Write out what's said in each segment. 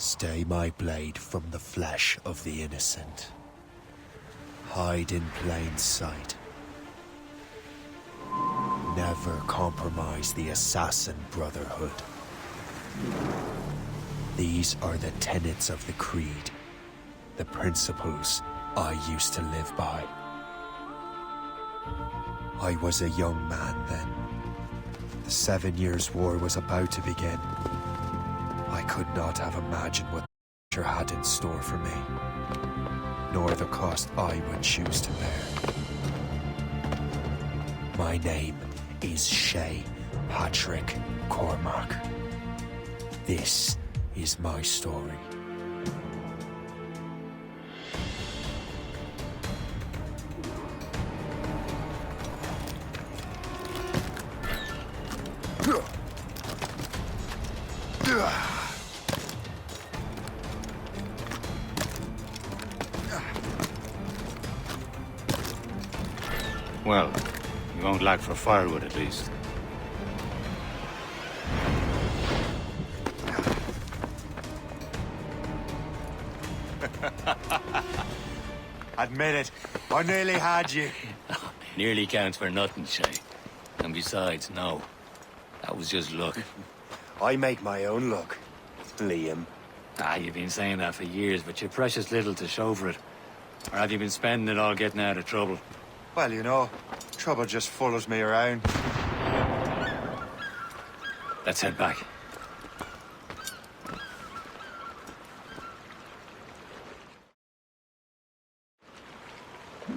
Stay my blade from the flesh of the innocent. Hide in plain sight. Never compromise the Assassin Brotherhood. These are the tenets of the Creed, the principles I used to live by. I was a young man then. The 7 Years' War was about to begin. I could not have imagined what the future had in store for me, nor the cost I would choose to bear. My name is Shay Patrick Cormac. This is my story. Well, you won't lack for firewood at least. Admit it, I nearly had you. Nearly counts for nothing, Shay. And besides, no. That was just luck. I make my own luck, Liam. You've been saying that for years, but you're precious little to show for it. Or have you been spending it all getting out of trouble? Well, you know, trouble just follows me around. Let's head back.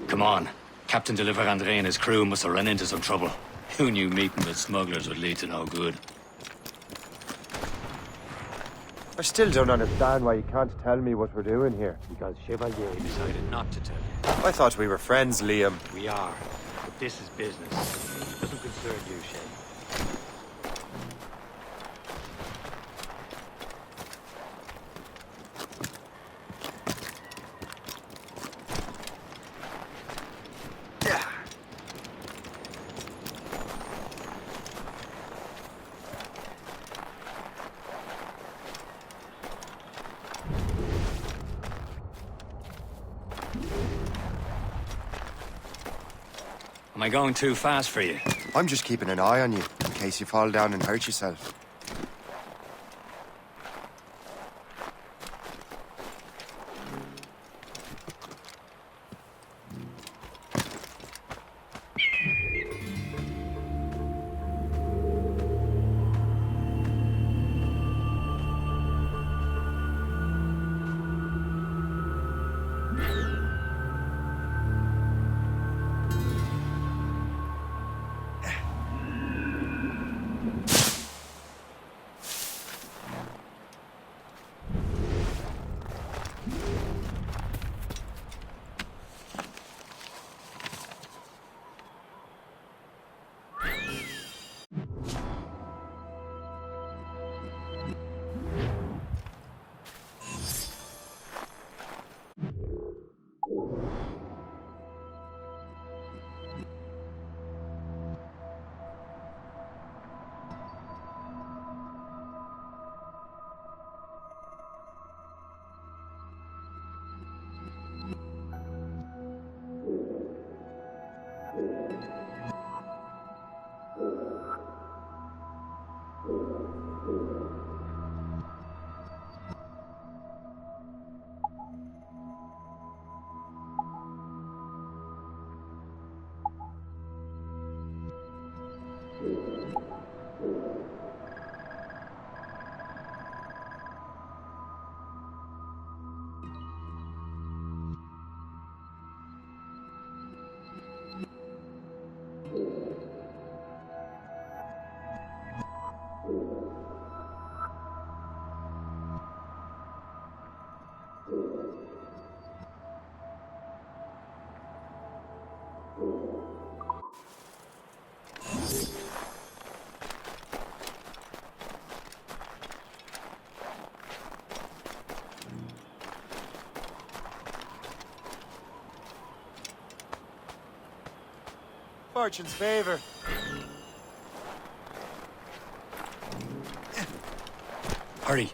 Come on. Captain Deliver Andre and his crew must have run into some trouble. Who knew meeting with smugglers would lead to no good? I still don't understand why you can't tell me what we're doing here. Because Chevalier decided not to tell you. I thought we were friends, Liam. We are. But this is business. It doesn't concern you, Shay. Am I going too fast for you? I'm just keeping an eye on you, in case you fall down and hurt yourself. Fortune's favor. Hurry.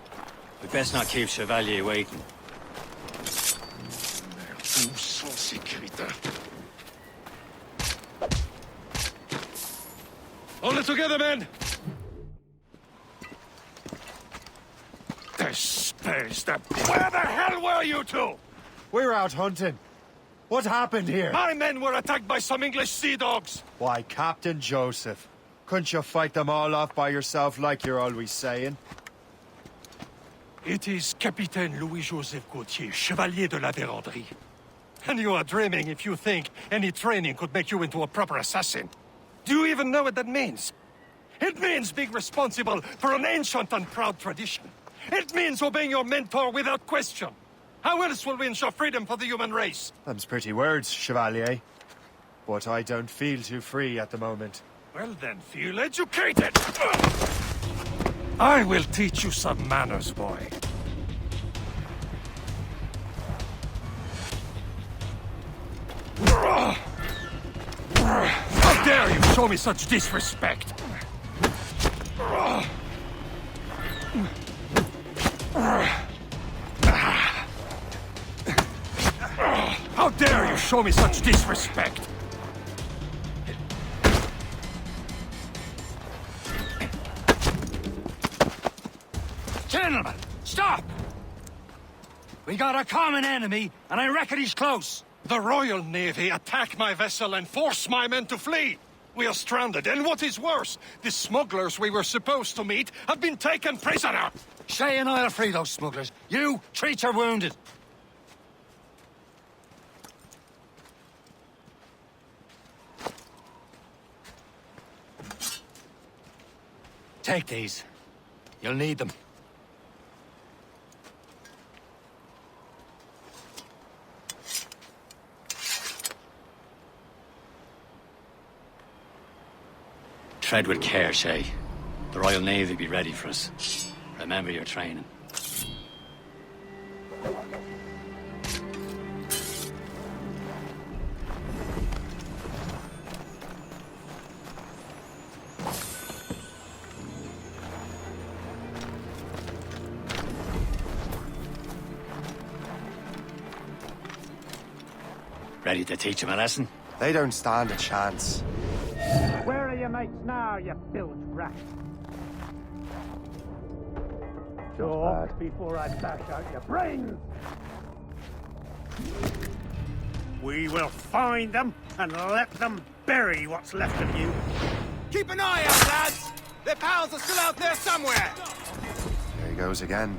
We best not keep Chevalier waiting. Hold it together, men! Space that. Where the hell were you two? We're out hunting. What happened here? My men were attacked by some English sea dogs. Why, Captain Joseph. Couldn't you fight them all off by yourself like you're always saying? It is Capitaine Louis-Joseph Gauthier, Chevalier de la Vérendrye. And you are dreaming if you think any training could make you into a proper assassin. Do you even know what that means? It means being responsible for an ancient and proud tradition. It means obeying your mentor without question. How else will we ensure freedom for the human race? Them's pretty words, Chevalier. But I don't feel too free at the moment. Well then, feel educated! I will teach you some manners, boy. How dare you show me such disrespect! How dare you show me such disrespect! Gentlemen, stop! We got a common enemy, and I reckon he's close. The Royal Navy attack my vessel and force my men to flee. We are stranded, and what is worse, the smugglers we were supposed to meet have been taken prisoner. Shay and I'll free those smugglers. You, treat your wounded. Take these. You'll need them. Tread with care, Shay. The Royal Navy be ready for us. Remember your training. Ready to teach him a lesson? They don't stand a chance. Where are your mates now, you bilge rat? Talk before I bash out your brains! We will find them and let them bury what's left of you. Keep an eye out, lads! Their pals are still out there somewhere! There he goes again.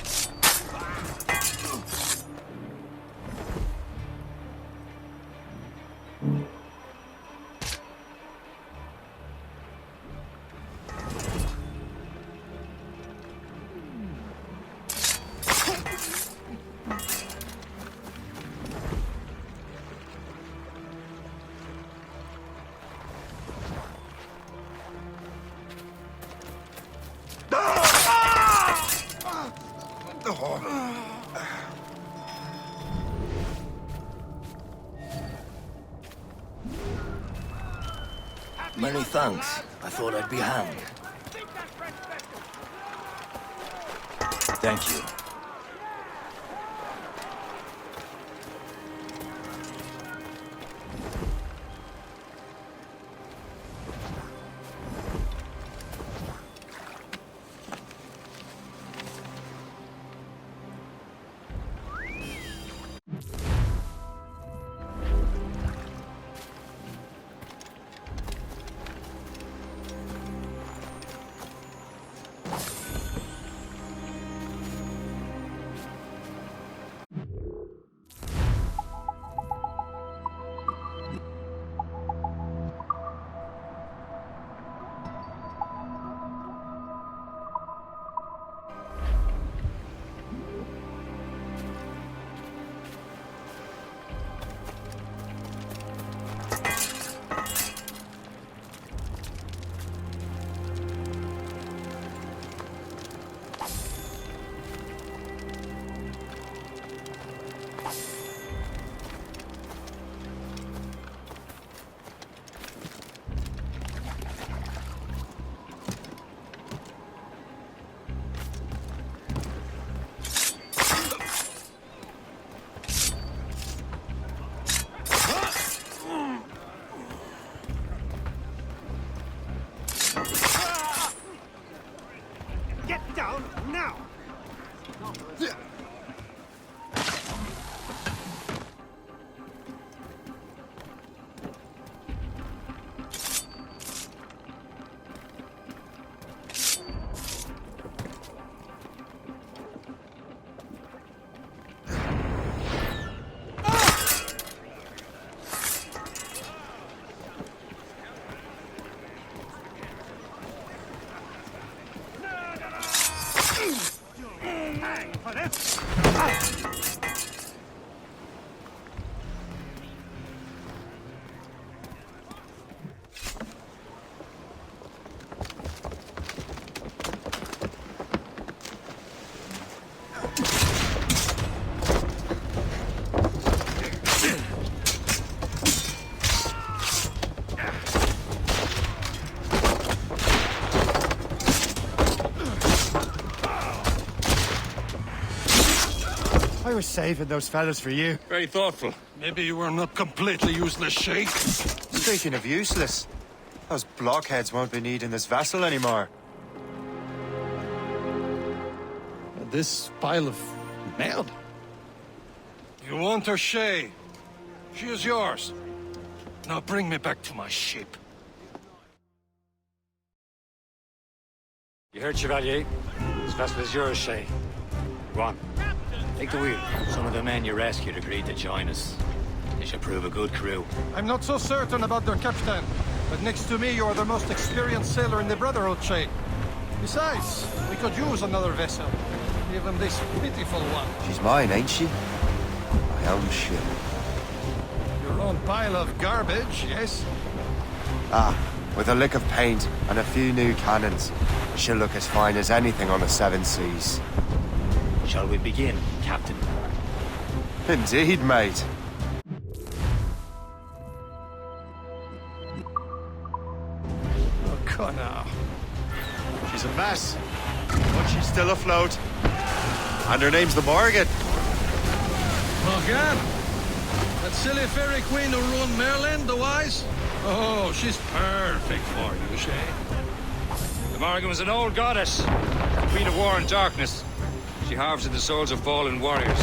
Many thanks. I thought I'd be hanged. Thank you. was saving those fellas for you. Very thoughtful. Maybe you were not completely useless, Sheikh. Speaking of useless, those blockheads won't be needing this vessel anymore. This pile of merde? You want her, Shay? She is yours. Now bring me back to my ship. You heard, Chevalier? This vessel is yours, Shay. Go on. Take the wheel. Some of the men you rescued agreed to join us. They should prove a good crew. I'm not so certain about their captain, but next to me you are the most experienced sailor in the Brotherhood, Shay. Besides, we could use another vessel. Even this pitiful one. She's mine, ain't she? My own ship. Your own pile of garbage, yes? Ah, with a lick of paint and a few new cannons, she'll look as fine as anything on the seven seas. Shall we begin, Captain? Indeed, mate. Oh, Connor. She's a mess, but she's still afloat. And her name's the Morgan. Morgan? That silly fairy queen who ruined Merlin, the wise? Oh, she's perfect for you, Shay. The Morgan was an old goddess. Queen of war and darkness. She harvested the souls of fallen warriors.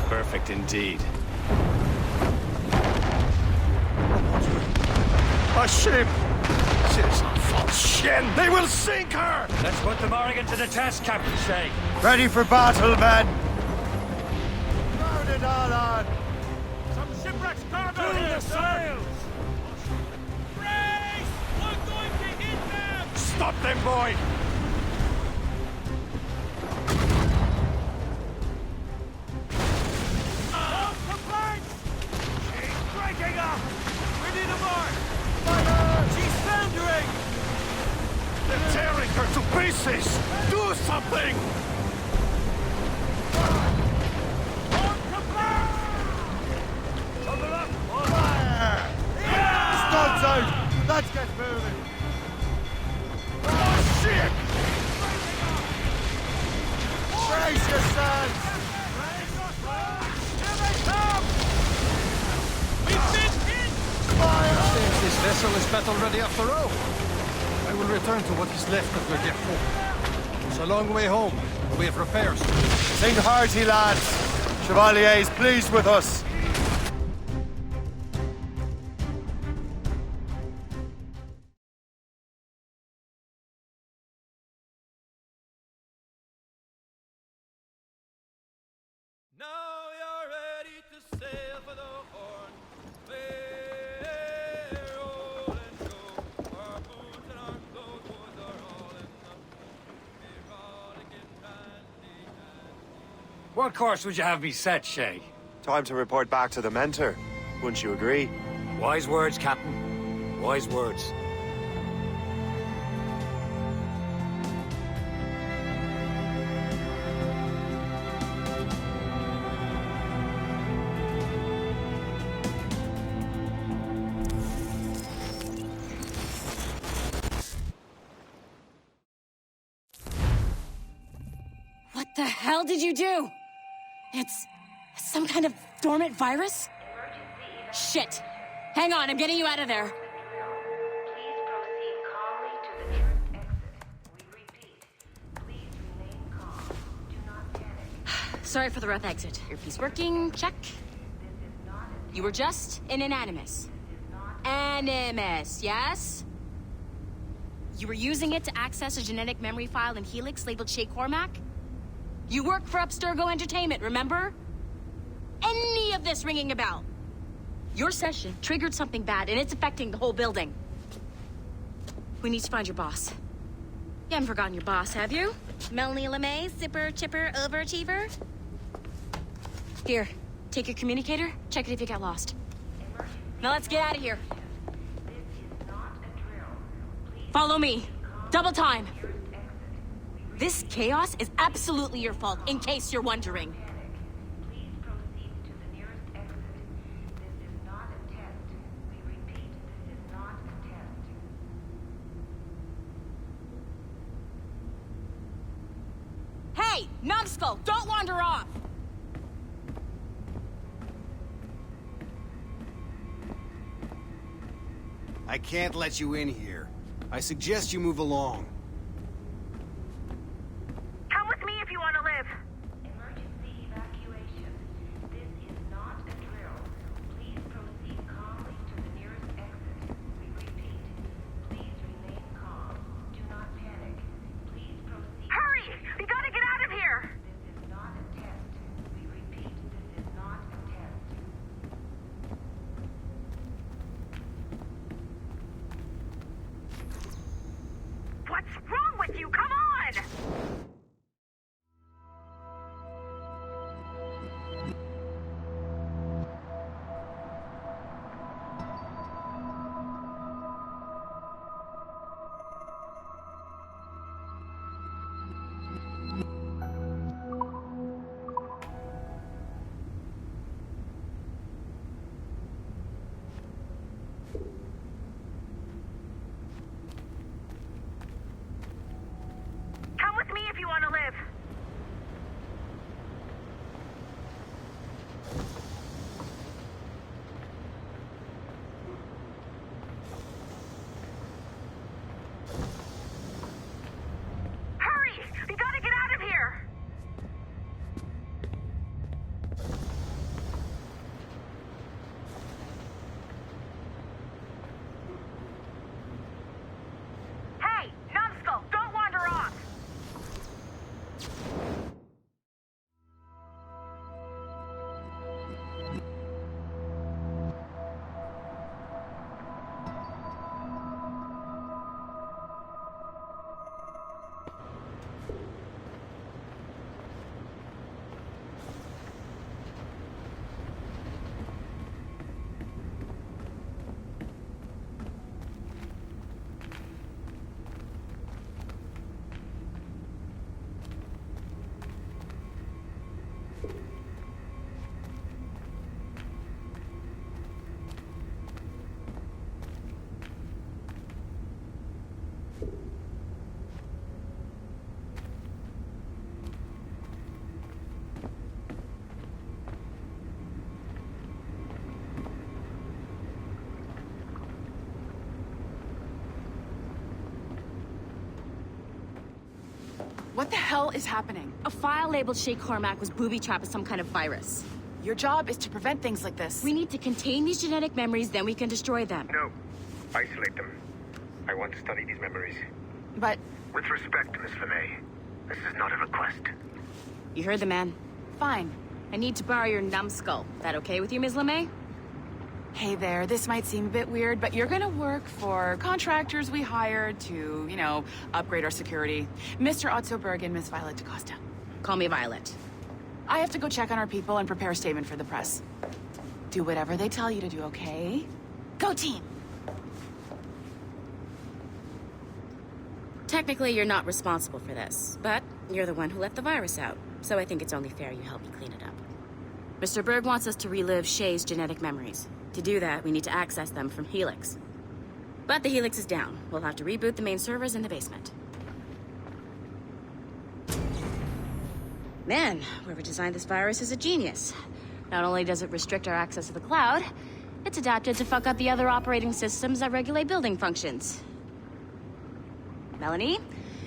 Perfect indeed. A ship! She's a false shin! They will sink her! Let's put the Morrigan to the test, Captain Shay. Ready for battle, men! Load it all on! Some shipwrecks cargo here, sir! Brace! We're going to hit them! Stop them, boy! Help the planks! She's breaking up! We need a mark! She's foundering! They're tearing her to pieces! Do something! Studs out! Let's get moving! Oh, shit! Brace yourselves! Here they come! We've been hit! Seems this vessel is battle ready after all. I will return to what is left of the depot. It's a long way home, but we have repairs. Sing hearty, lads! Chevalier is pleased with us. Now you're ready to sail for the Horn. We're roll and go. Our boots and our clothes are all in the rollicking handy dandy. What course would you have me set, Shay? Time to report back to the mentor. Wouldn't you agree? Wise words, Captain. Wise words. What the hell did you do? It's some kind of dormant virus? Shit. Hang on, I'm getting you out of there. Please proceed calmly to the nearest exit. We repeat, please remain calm. Do not panic. Sorry for the rough exit. Earpiece working, check. This is not a You were just in an animus. Animus, yes? You were using it to access a genetic memory file in Helix labeled Shay Cormac? You work for Abstergo Entertainment, remember? Any of this ringing a bell? Your session triggered something bad, and it's affecting the whole building. We need to find your boss. You haven't forgotten your boss, have you? Melanie LeMay, zipper, chipper, overachiever? Here, take your communicator, check it if you got lost. Now let's get out of here. This is not a drill. Please Follow me. Double time. nearest exit. We This chaos is absolutely your fault, in case you're wondering. panic. Please proceed to the nearest exit. This is not a test. We repeat, this is not a test. Hey, numbskull, don't wander off! I can't let you in here. I suggest you move along. Come with me if you want to live. Emergency evacuation. This is not a drill. Please proceed calmly to the nearest exit. We repeat, please remain calm. Do not panic. Please proceed. Hurry! We gotta get out of here! This is not a test. We repeat, this is not a test. What's wrong with you? Come on! Come with me if you want to live. Hurry! We gotta get out of here! Hey, numbskull, don't wander off! What the hell is happening? A file labeled Shay Cormac was booby-trapped with some kind of virus. Your job is to prevent things like this. We need to contain these genetic memories, then we can destroy them. No. Isolate them. I want to study these memories. But With respect, Miss LeMay, this is not a request. You heard the man. fine. I need to borrow your numbskull. That okay with you, Ms. LeMay? Hey there, this might seem a bit weird, but you're gonna work for contractors we hired to, upgrade our security. Mr. Otto Berg and Miss Violet DaCosta. Call me Violet. I have to go check on our people and prepare a statement for the press. Do whatever they tell you to do, okay? Go team! Technically, you're not responsible for this, but you're the one who let the virus out, so I think it's only fair you help me clean it up. Mr. Berg wants us to relive Shay's genetic memories. To do that, we need to access them from Helix. But the Helix is down. We'll have to reboot the main servers in the basement. Man, whoever designed this virus is a genius. Not only does it restrict our access to the cloud, it's adapted to fuck up the other operating systems that regulate building functions. Melanie?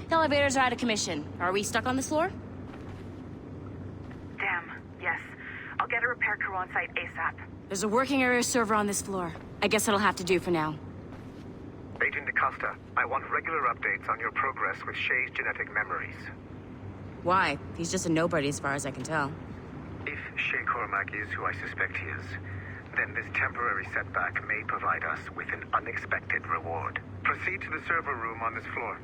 The elevators are out of commission. Are we stuck on this floor? Damn, yes. I'll get a repair crew on site ASAP. There's a working area server on this floor. I guess that'll have to do for now. Agent DaCosta, I want regular updates on your progress with Shay's genetic memories. Why? He's just a nobody as far as I can tell. If Shay Cormac is who I suspect he is, then this temporary setback may provide us with an unexpected reward. Proceed to the server room on this floor.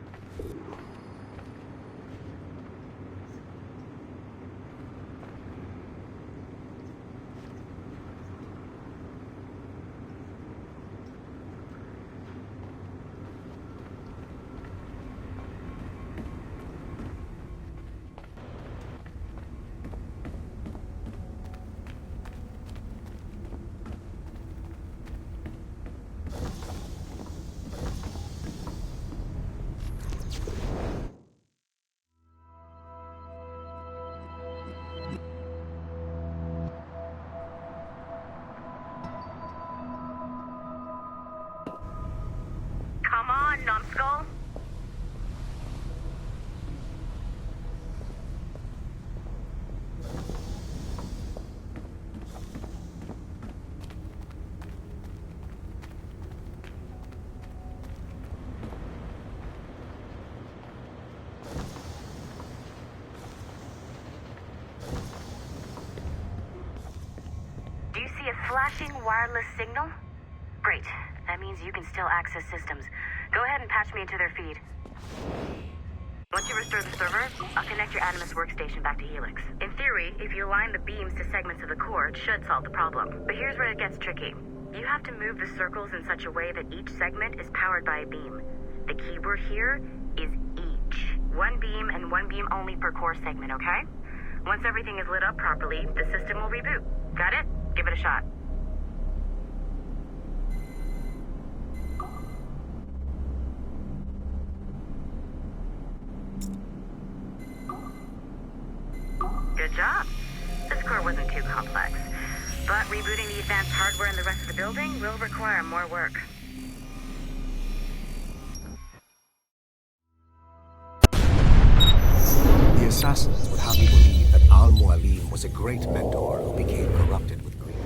numbskull? Do you see a flashing wireless signal? Great. That means you can still access systems. Go ahead and patch me into their feed. Once you restore the server, I'll connect your Animus workstation back to Helix. In theory, if you align the beams to segments of the core, it should solve the problem. But here's where it gets tricky. You have to move the circles in such a way that each segment is powered by a beam. The keyword here is each. One beam and one beam only per core segment, okay? Once everything is lit up properly, the system will reboot. Got it? Give it a shot. Good job. This core wasn't too complex. But rebooting the advanced hardware in the rest of the building will require more work. The assassins would have you believe that Al-Mualim was a great mentor who became corrupted with greed.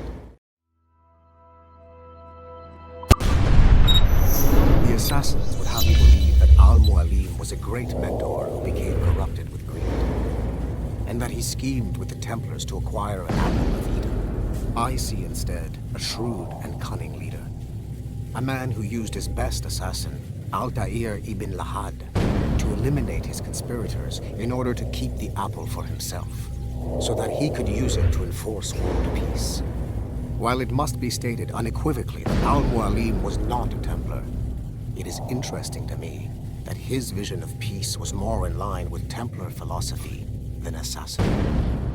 The assassins would have you believe that Al-Mualim was a great mentor who became corrupted with greed, and that he schemed with the Templars to acquire an apple of Eden. I see instead a shrewd and cunning leader, a man who used his best assassin, Altair ibn Lahad, to eliminate his conspirators in order to keep the apple for himself, so that he could use it to enforce world peace. While it must be stated unequivocally that Al-Mualim was not a Templar, it is interesting to me that his vision of peace was more in line with Templar philosophy than assassin.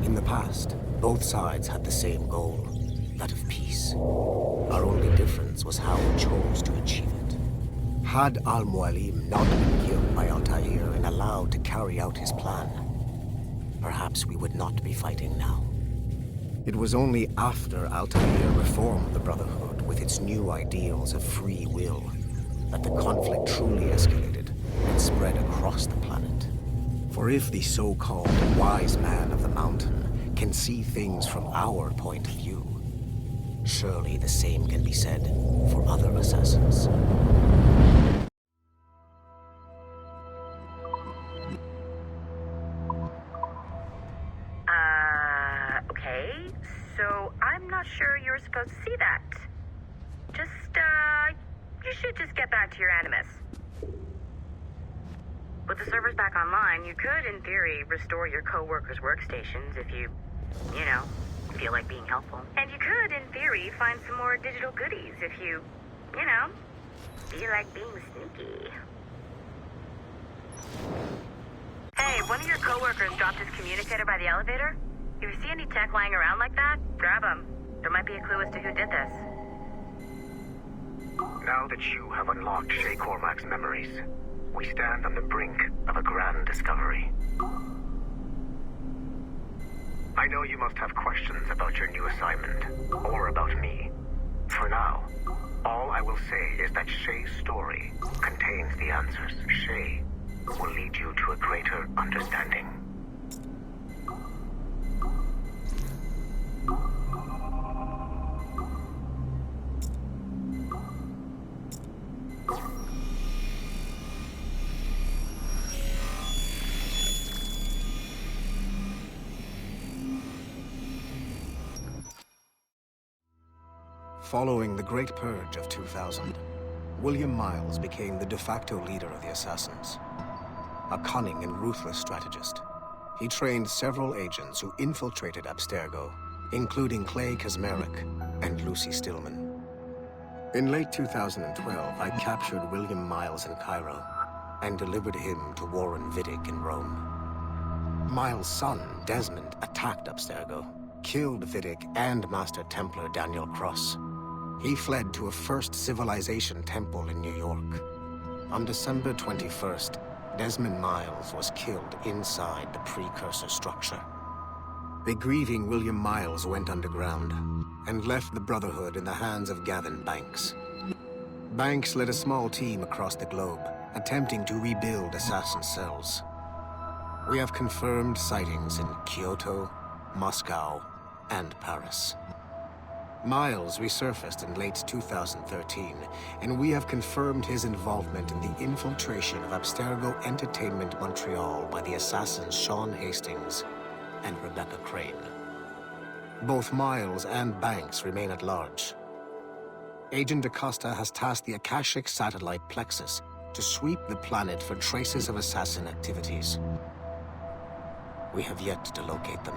In the past, both sides had the same goal, that of peace. Our only difference was how we chose to achieve it. Had Al-Mualim not been killed by Altair and allowed to carry out his plan, perhaps we would not be fighting now. It was only after Altair reformed the Brotherhood with its new ideals of free will that the conflict truly escalated and spread across the planet. For if the so-called wise man of the mountain can see things from our point of view, surely the same can be said for other assassins. Okay. So I'm not sure you're supposed to see that. You should just get back to your Animus. With the servers back online, you could, in theory, restore your co-workers' workstations if you feel like being helpful. And you could, in theory, find some more digital goodies if you feel like being sneaky. Hey, one of your co-workers dropped his communicator by the elevator. If you see any tech lying around like that, grab them. There might be a clue as to who did this. Now that you have unlocked Shay Cormac's memories, we stand on the brink of a grand discovery. I know you must have questions about your new assignment, or about me. For now, all I will say is that Shay's story contains the answers. Shay will lead you to a greater understanding. Following the Great Purge of 2000, William Miles became the de facto leader of the Assassins. A cunning and ruthless strategist, he trained several agents who infiltrated Abstergo, including Clay Kazmarek and Lucy Stillman. In late 2012, I captured William Miles in Cairo and delivered him to Warren Vidic in Rome. Miles' son, Desmond, attacked Abstergo, killed Vidic and Master Templar Daniel Cross. He fled to a First Civilization temple in New York. On December 21st, Desmond Miles was killed inside the precursor structure. The grieving William Miles went underground and left the Brotherhood in the hands of Gavin Banks. Banks led a small team across the globe, attempting to rebuild assassin cells. We have confirmed sightings in Kyoto, Moscow, and Paris. Miles resurfaced in late 2013, and we have confirmed his involvement in the infiltration of Abstergo Entertainment Montreal by the assassins Sean Hastings and Rebecca Crane. Both Miles and Banks remain at large. Agent Acosta has tasked the Akashic satellite Plexus to sweep the planet for traces of assassin activities. We have yet to locate them.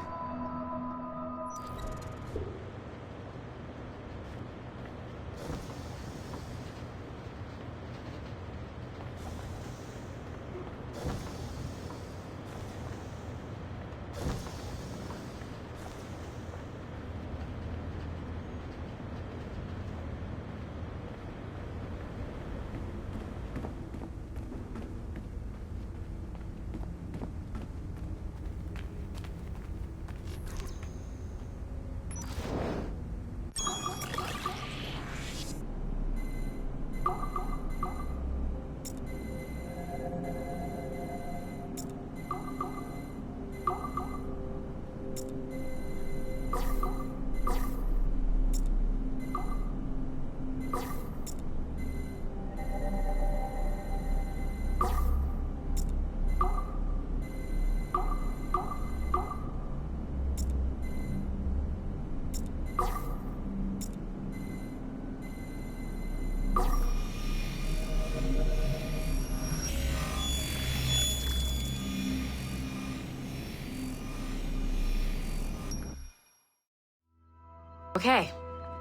Okay,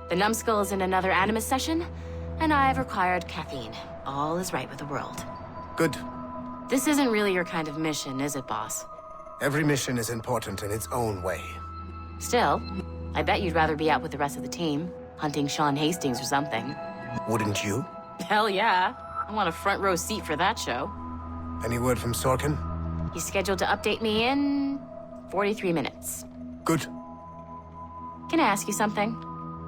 the numbskull is in another Animus session, and I've required caffeine. All is right with the world. Good. This isn't really your kind of mission, is it, boss? Every mission is important in its own way. Still, I bet you'd rather be out with the rest of the team, hunting Sean Hastings or something. Wouldn't you? Hell yeah. I want a front row seat for that show. Any word from Sorkin? He's scheduled to update me in 43 minutes. Good. Can I ask you something?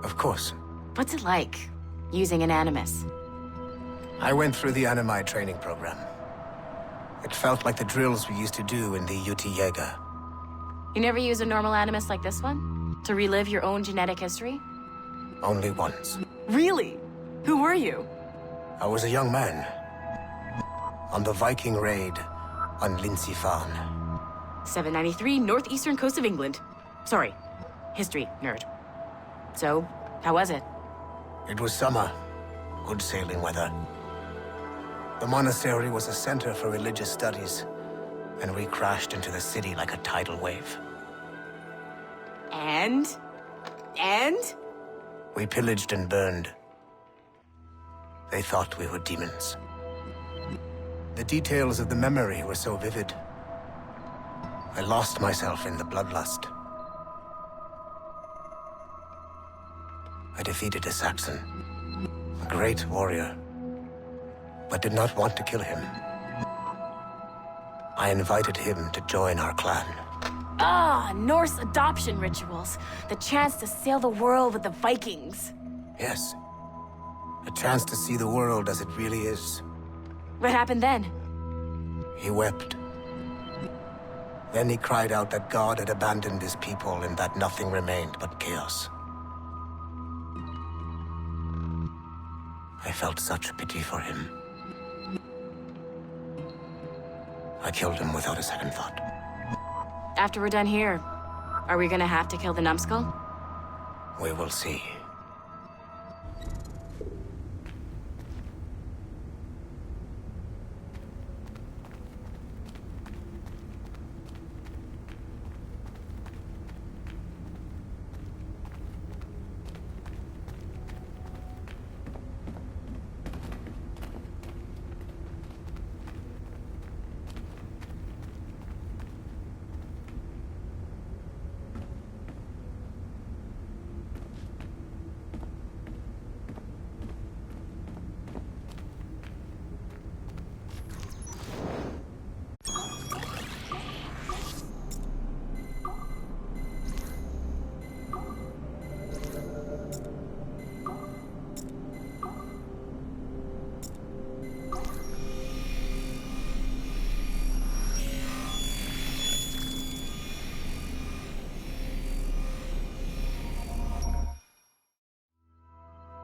Of course. What's it like, using an Animus? I went through the Animi training program. It felt like the drills we used to do in the UT Jaeger. You never use a normal Animus like this one? To relive your own genetic history? Only once. Really? Who were you? I was a young man. On the Viking raid on Lindsey Farn. 793, northeastern coast of England. Sorry, history nerd. So, how was it? It was summer. Good sailing weather. The monastery was a center for religious studies, and we crashed into the city like a tidal wave. And? We pillaged and burned. They thought we were demons. The details of the memory were so vivid. I lost myself in the bloodlust. I defeated a Saxon, a great warrior, but did not want to kill him. I invited him to join our clan. Ah, Norse adoption rituals. The chance to sail the world with the Vikings. Yes. A chance to see the world as it really is. What happened then? He wept. Then he cried out that God had abandoned his people and that nothing remained but chaos. I felt such pity for him. I killed him without a second thought. After we're done here, are we gonna have to kill the numbskull? We will see.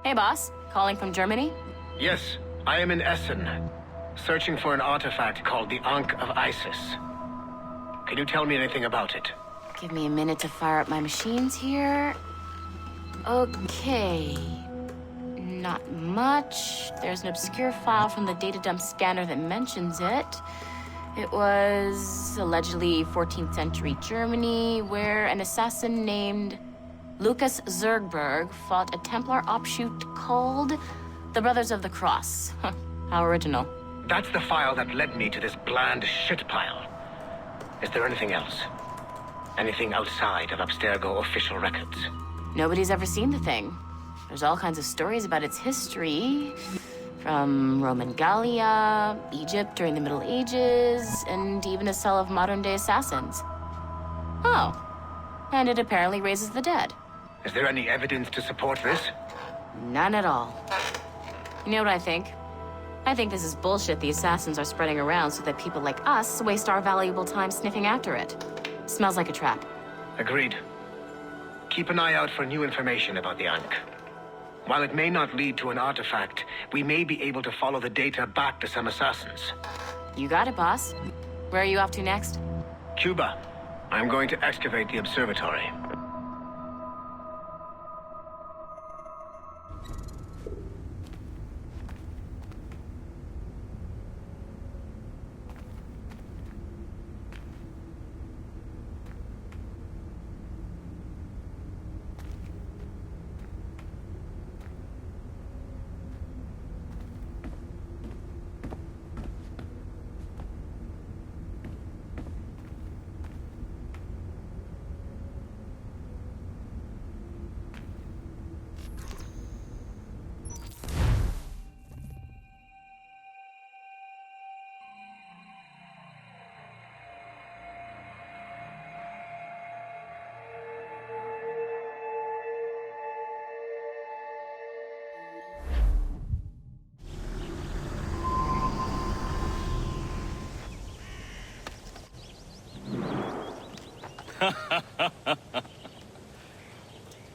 Hey, boss. Calling from Germany? Yes, I am in Essen, searching for an artifact called the Ankh of Isis. Can you tell me anything about it? Give me a minute to fire up my machines here. Okay. Not much. There's an obscure file from the data dump scanner that mentions it. It was allegedly 14th century Germany, where an assassin named Lucas Zergberg fought a Templar offshoot called the Brothers of the Cross. Huh, how original. That's the file that led me to this bland shit pile. Is there anything else? Anything outside of Abstergo official records? Nobody's ever seen the thing. There's all kinds of stories about its history. From Roman Gallia, Egypt during the Middle Ages, and even a cell of modern-day assassins. Oh. And it apparently raises the dead. Is there any evidence to support this? None at all. You know what I think? I think this is bullshit the assassins are spreading around so that people like us waste our valuable time sniffing after it. Smells like a trap. Agreed. Keep an eye out for new information about the Ankh. While it may not lead to an artifact, we may be able to follow the data back to some assassins. You got it, boss. Where are you off to next? Cuba. I'm going to excavate the observatory.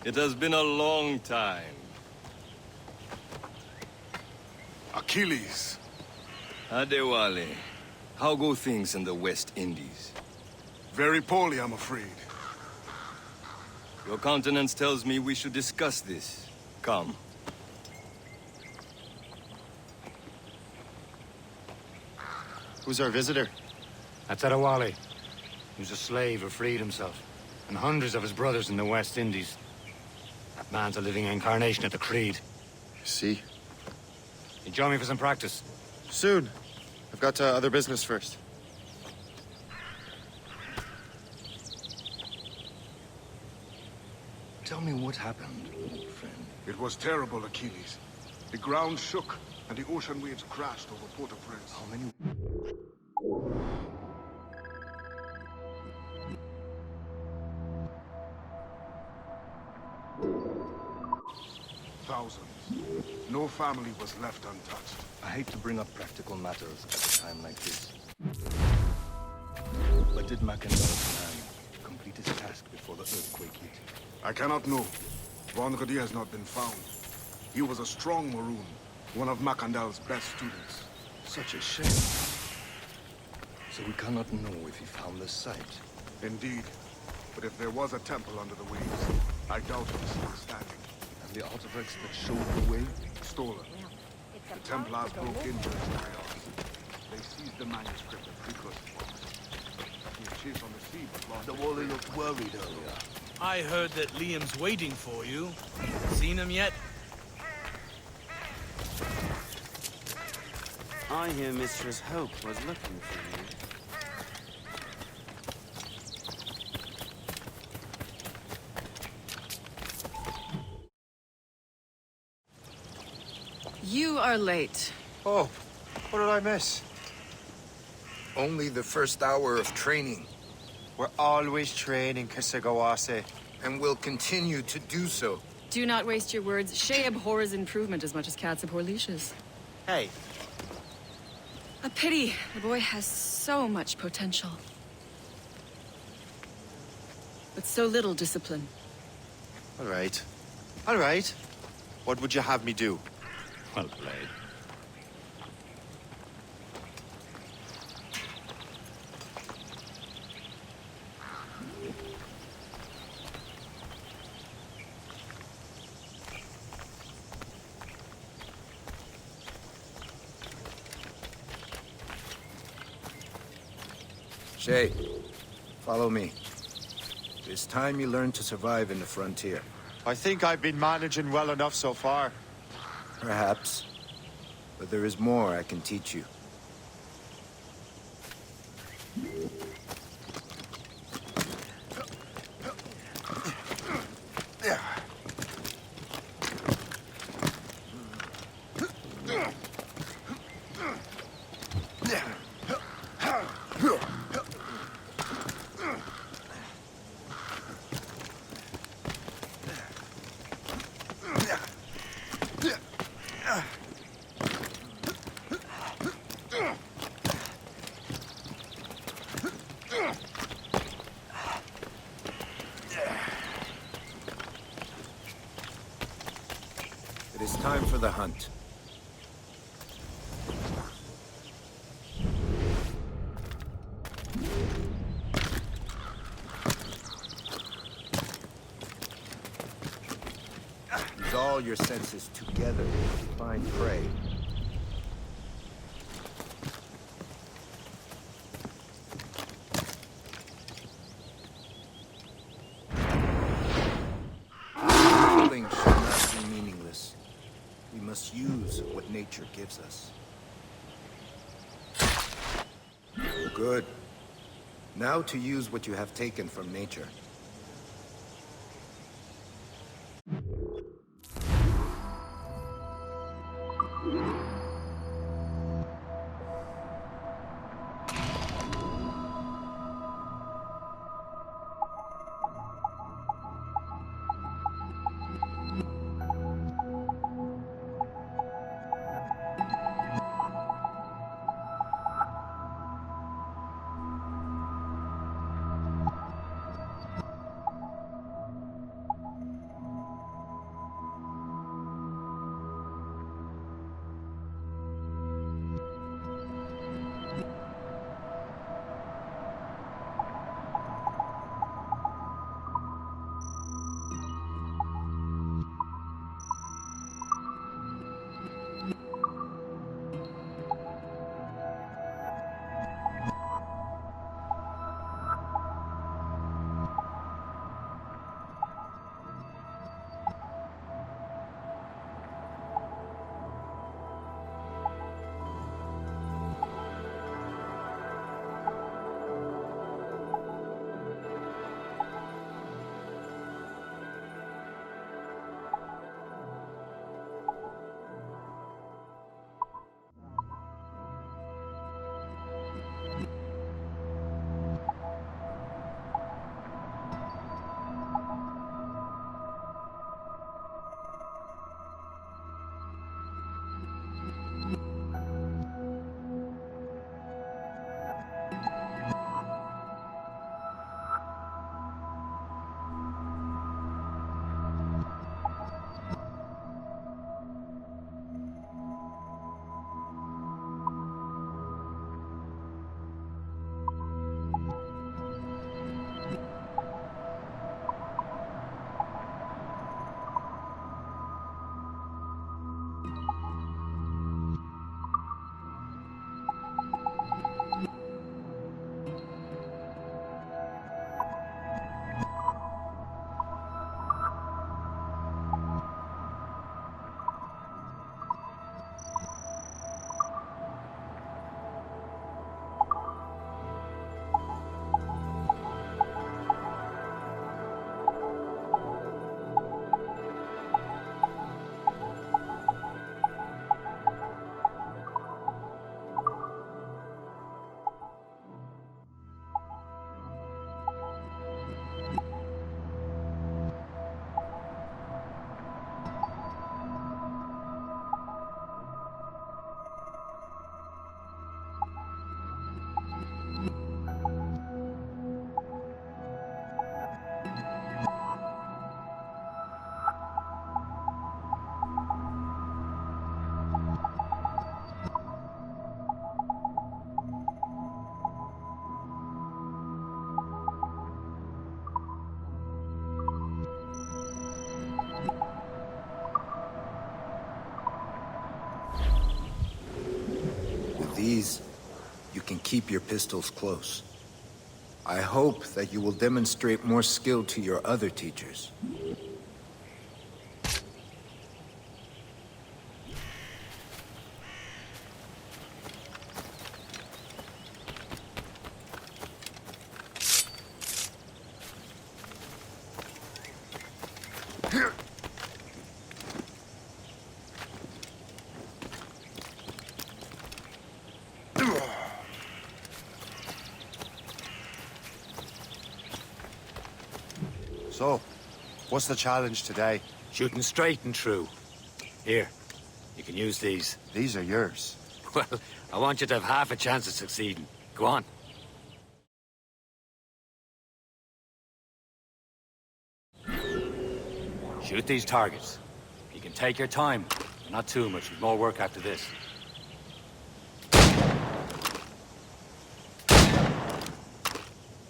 It has been a long time. Achilles. Adewale, how go things in the West Indies? Very poorly, I'm afraid. Your countenance tells me we should discuss this. Come. Who's our visitor? That's Adewale. He was a slave who freed himself. And hundreds of his brothers in the West Indies. That man's a living incarnation of the Creed. See? You join me for some practice? Soon. I've got other business first. Tell me what happened, old friend. It was terrible, Achilles. The ground shook, and the ocean waves crashed over Port-au-Prince. How many... Thousands. No family was left untouched. I hate to bring up practical matters at a time like this. But did Macandal's man complete his task before the earthquake hit? I cannot know. Vonredi has not been found. He was a strong Maroon, one of Macandal's best students. Such a shame. So we cannot know if he found the site. Indeed. But if there was a temple under the waves, I doubt it was still standing. And the artifacts that showed the way? Stolen. The Templars broke into its warehouse. They seized the manuscript and precursor books. He was chased on the sea, but lost. The Wally looked worried earlier. I heard that Liam's waiting for you. Seen him yet? I hear Mistress Hope was looking for you. You are late. Oh, what did I miss? Only the first hour of training, We're always training, Kisagawase. and will continue to do so. Do not waste your words. Shay abhors improvement as much as cats abhor leashes. Hey, A pity. The boy has so much potential. But so little discipline. all right. All right. What would you have me do? Well played. Shay, follow me. It's time you learn to survive in the frontier. I think I've been managing well enough so far. Perhaps. But there is more I can teach you. It is time for the hunt. Use all your senses together to find prey. Killing should not be meaningless. We must use what nature gives us. Good. Now to use what you have taken from nature. these, you can keep your pistols close. I hope that you will demonstrate more skill to your other teachers. So, what's the challenge today? Shooting straight and true. Here, you can use these. These are yours. Well, I want you to have half a chance of succeeding. Go on. Shoot these targets. You can take your time, but not too much. There's more work after this.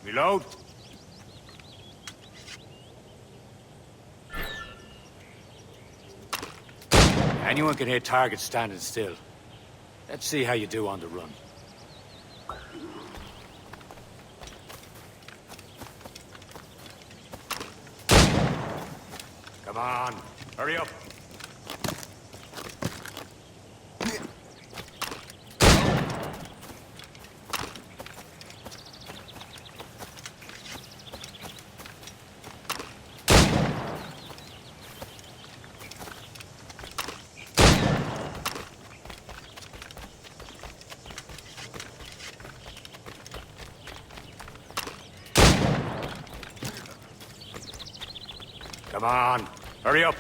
Reload. Anyone can hit targets standing still. Let's see how you do on the run. Come on, hurry up. Come on, hurry up.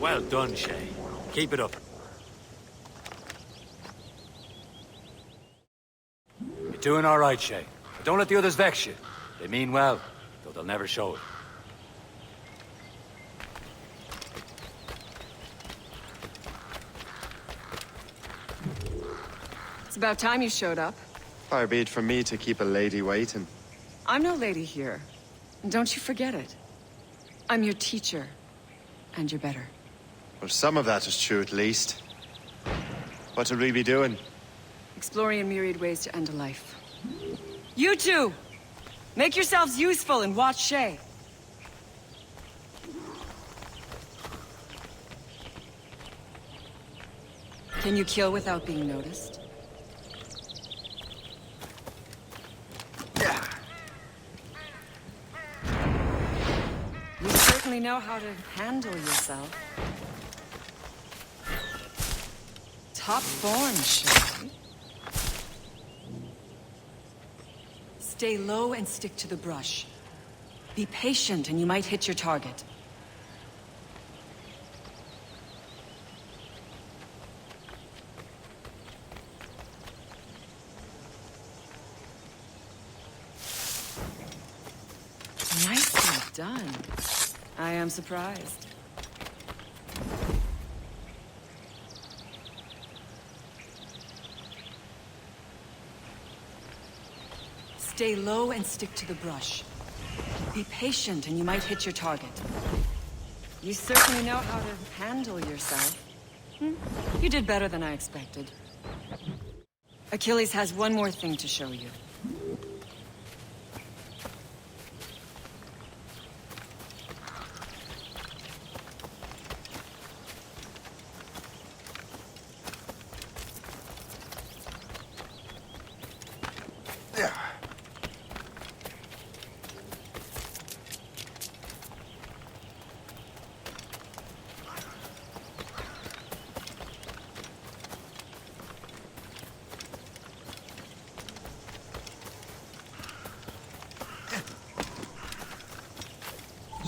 Well done, Shay. Keep it up. You're doing all right, Shay. But don't let the others vex you. They mean well, though they'll never show it. It's about time you showed up. Far be it from me to keep a lady waiting. I'm no lady here. And don't you forget it. I'm your teacher. And you're better. Well, some of that is true at least. What would we be doing? Exploring a myriad ways to end a life. You two! Make yourselves useful and watch Shay. Can you kill without being noticed? You certainly know how to handle yourself. Top form, Shay. Stay low and stick to the brush. Be patient and you might hit your target. Nicely done. I am surprised. Stay low and stick to the brush. Be patient and you might hit your target. You certainly know how to handle yourself. You did better than I expected. Achilles has one more thing to show you.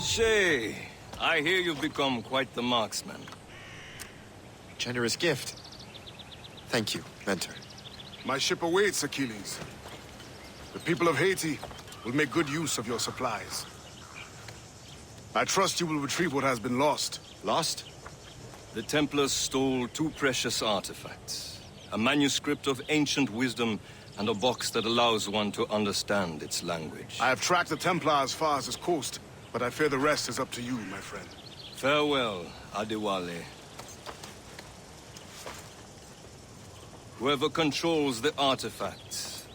Shay, I hear you've become quite the marksman. Generous gift. Thank you, Mentor. My ship awaits, Achilles. The people of Haiti will make good use of your supplies. I trust you will retrieve what has been lost. Lost? The Templars stole 2 precious artifacts. A manuscript of ancient wisdom and a box that allows one to understand its language. I have tracked the Templar as far as this coast, but I fear the rest is up to you, my friend. Farewell, Adewale. Whoever controls the artifacts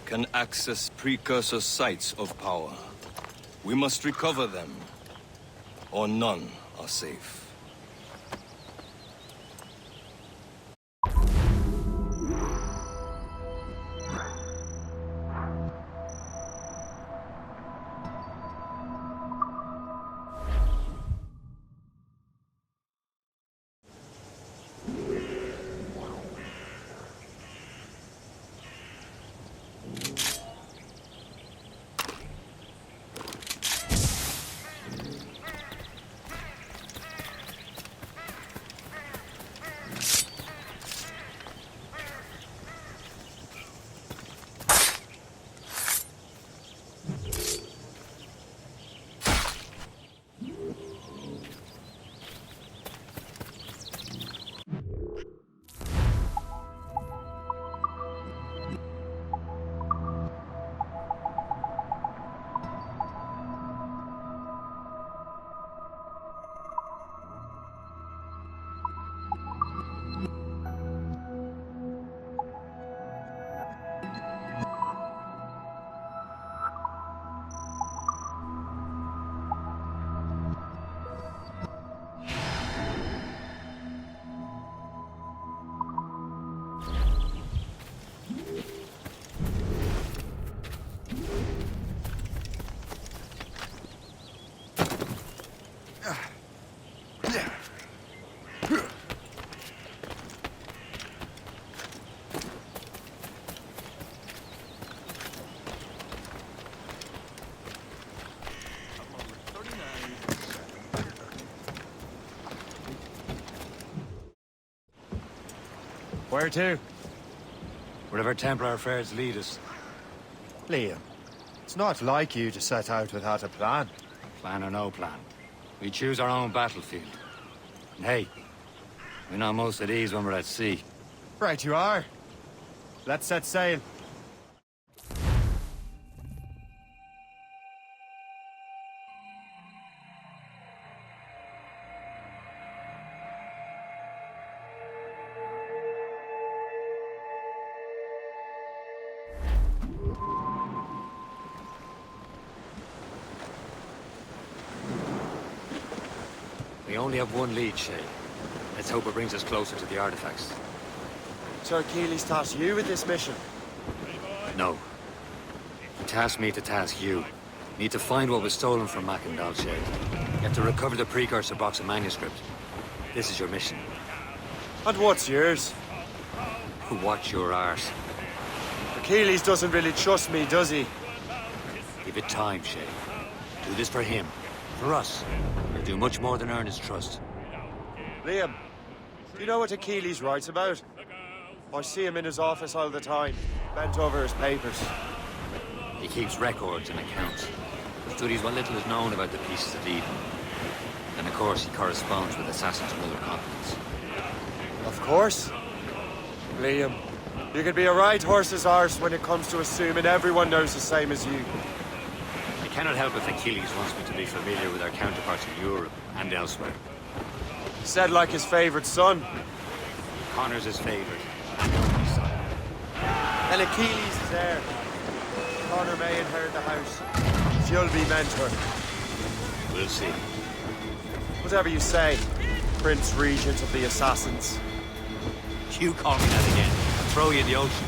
can access precursor sites of power. We must recover them, or none are safe. Where to? Wherever Templar affairs lead us. Liam, it's not like you to set out without a plan. Plan or no plan. We choose our own battlefield. And hey, we're not most at ease when we're at sea. Right you are. Let's set sail. We only have one lead, Shay. Let's hope it brings us closer to the artifacts. Sir Keeley's tasked you with this mission. No. He tasked me to task you. Need to find what was stolen from Mackandal, Shay. You have to recover the precursor box of manuscript. This is your mission. And what's yours? Watch your arse. Achilles doesn't really trust me, does he? Give it time, Shay. Do this for him. For us. We'll do much more than earn his trust. Liam, do you know what Achilles writes about? I see him in his office all the time, bent over his papers. He keeps records and accounts. Studies what little is known about the pieces of Eden. And of course, he corresponds with assassins from other continents. Of course. Liam, you can be a right horse's arse when it comes to assuming everyone knows the same as you. I cannot help if Achilles wants me to be familiar with our counterparts in Europe and elsewhere. Said like his favorite son. Connor's his favorite, and only son. And Achilles is heir. Connor may inherit the house. You'll be mentor. We'll see. Whatever you say, Prince Regent of the Assassins. You call me that again, I'll throw you in the ocean.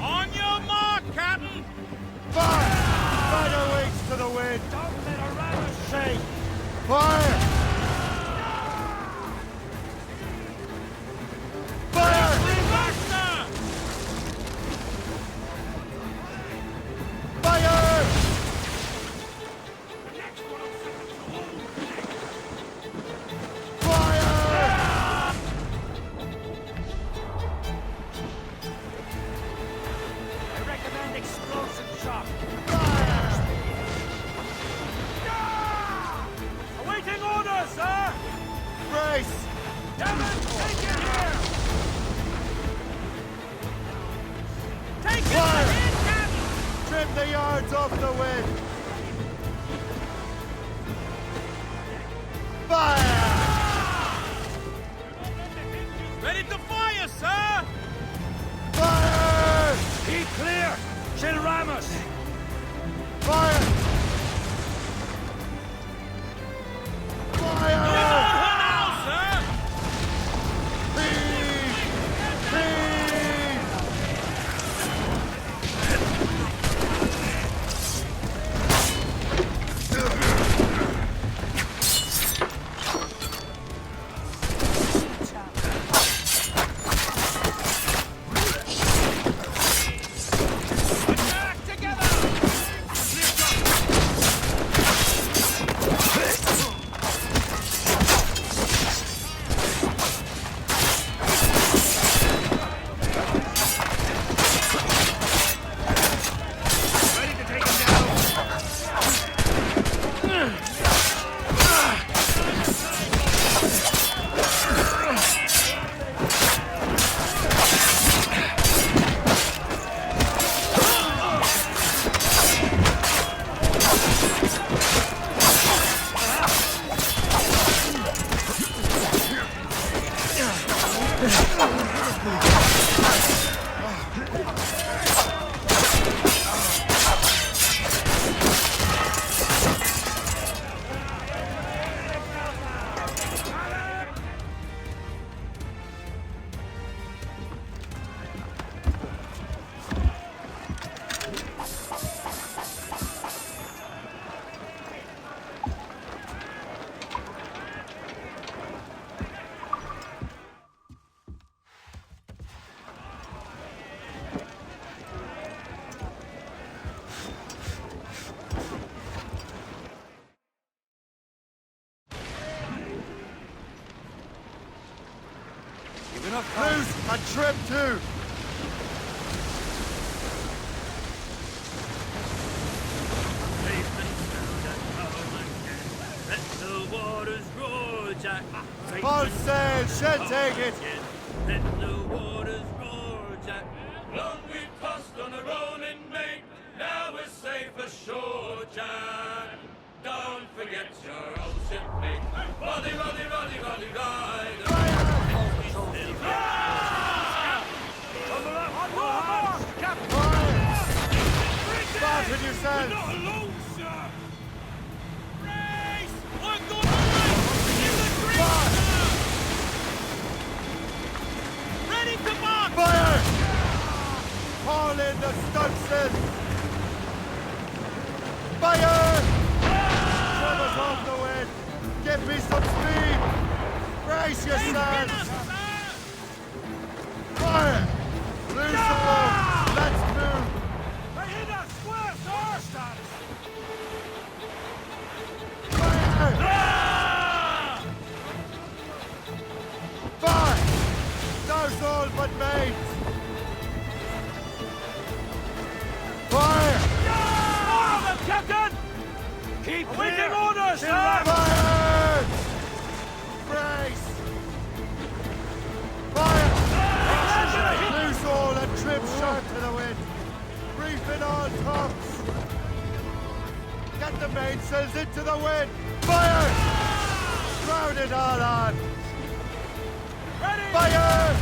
On your mark, Captain! Fire! Spread our wings to the wind! Don't let a rabbit shake! Fire! Fire! Reverser! Fire! Fire! I recommend explosive shock. Awaiting orders, sir! Brace! Devon, take it here! Take it Fire! in, Captain! Trim the yards off the wind! Ready to fire, sir! Fire! Keep clear! She'll ram us! Fire! Fire! Now, sir! Loose and trim too! Let the waters roar, Jack. All sail, she'll take it! Let the waters roar, Jack. Long we've tossed on a rolling main, now we're safe ashore, Jack. Don't forget your old shipmate. Roddy, roddy, roddy, roddy, ride. Start with yourself! We're not alone, sir! Race! I'm going to race! In the green, sir! Ready to march! Fire! Haul in the stunsail! Fire! Trevor's off the wind! Give me some speed! Brace yourselves! Fire! Loose all! Let's move! They hit us square, sir! Status! Fire! Fire! Those all but mates! Fire! More of them, Captain! Keep waiting orders, sir! Fire! Brace! Fire! Loose all and trim sharp to the wind! Reefing all tops! Get the mainsails into the wind! Fire! Crowd it all on! Ready! Fire!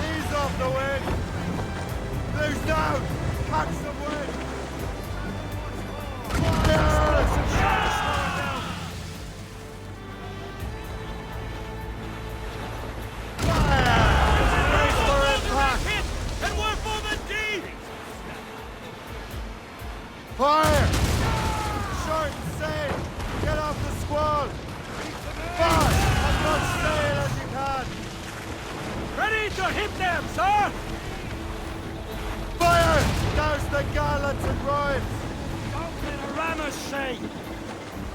Ease off the wind! Loose down! Catch some wind! Fire! And we're for the deed! Fire! Short and sail! Get off the squall! Fire! As much sail as you can! Ready to hit them, sir! Fire! Douse the gallants and royals! Don't let a rammer say!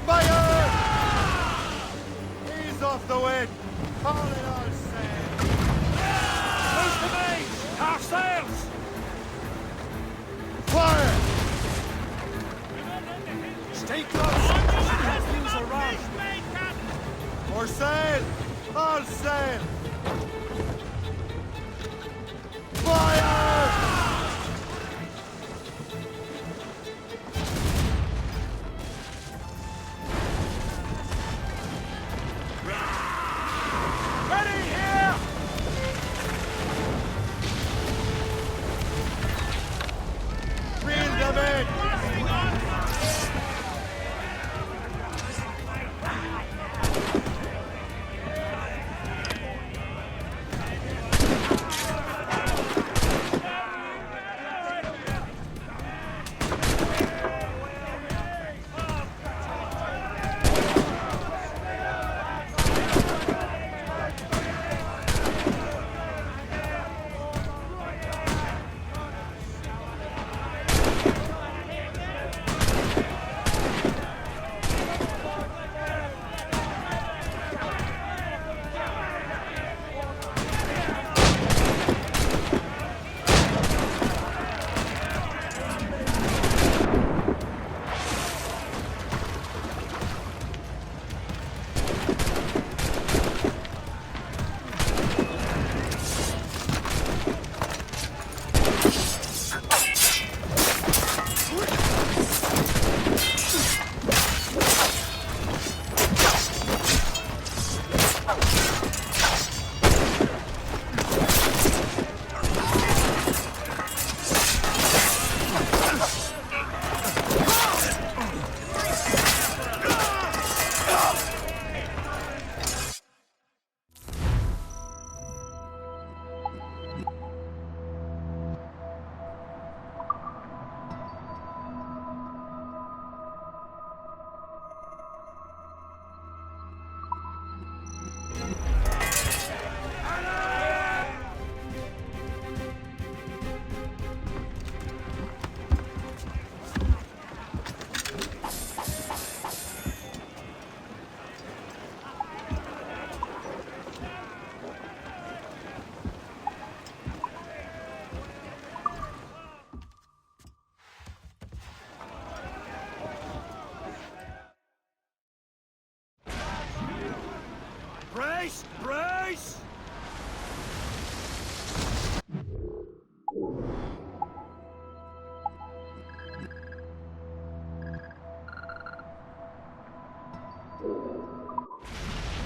Fire! Ease off the wind! Haul it all sail! Loose the main! Half sails! Fire! Stay close! Have things around! More sail! All sail! Fire!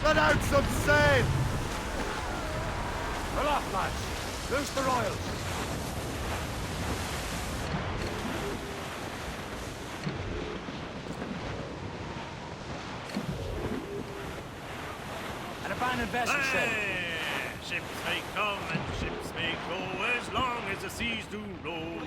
Let out some sail! Pull off, lads. Loose the royals. An abandoned vessel ship. Ships may come and ships may go as long as the seas do roll.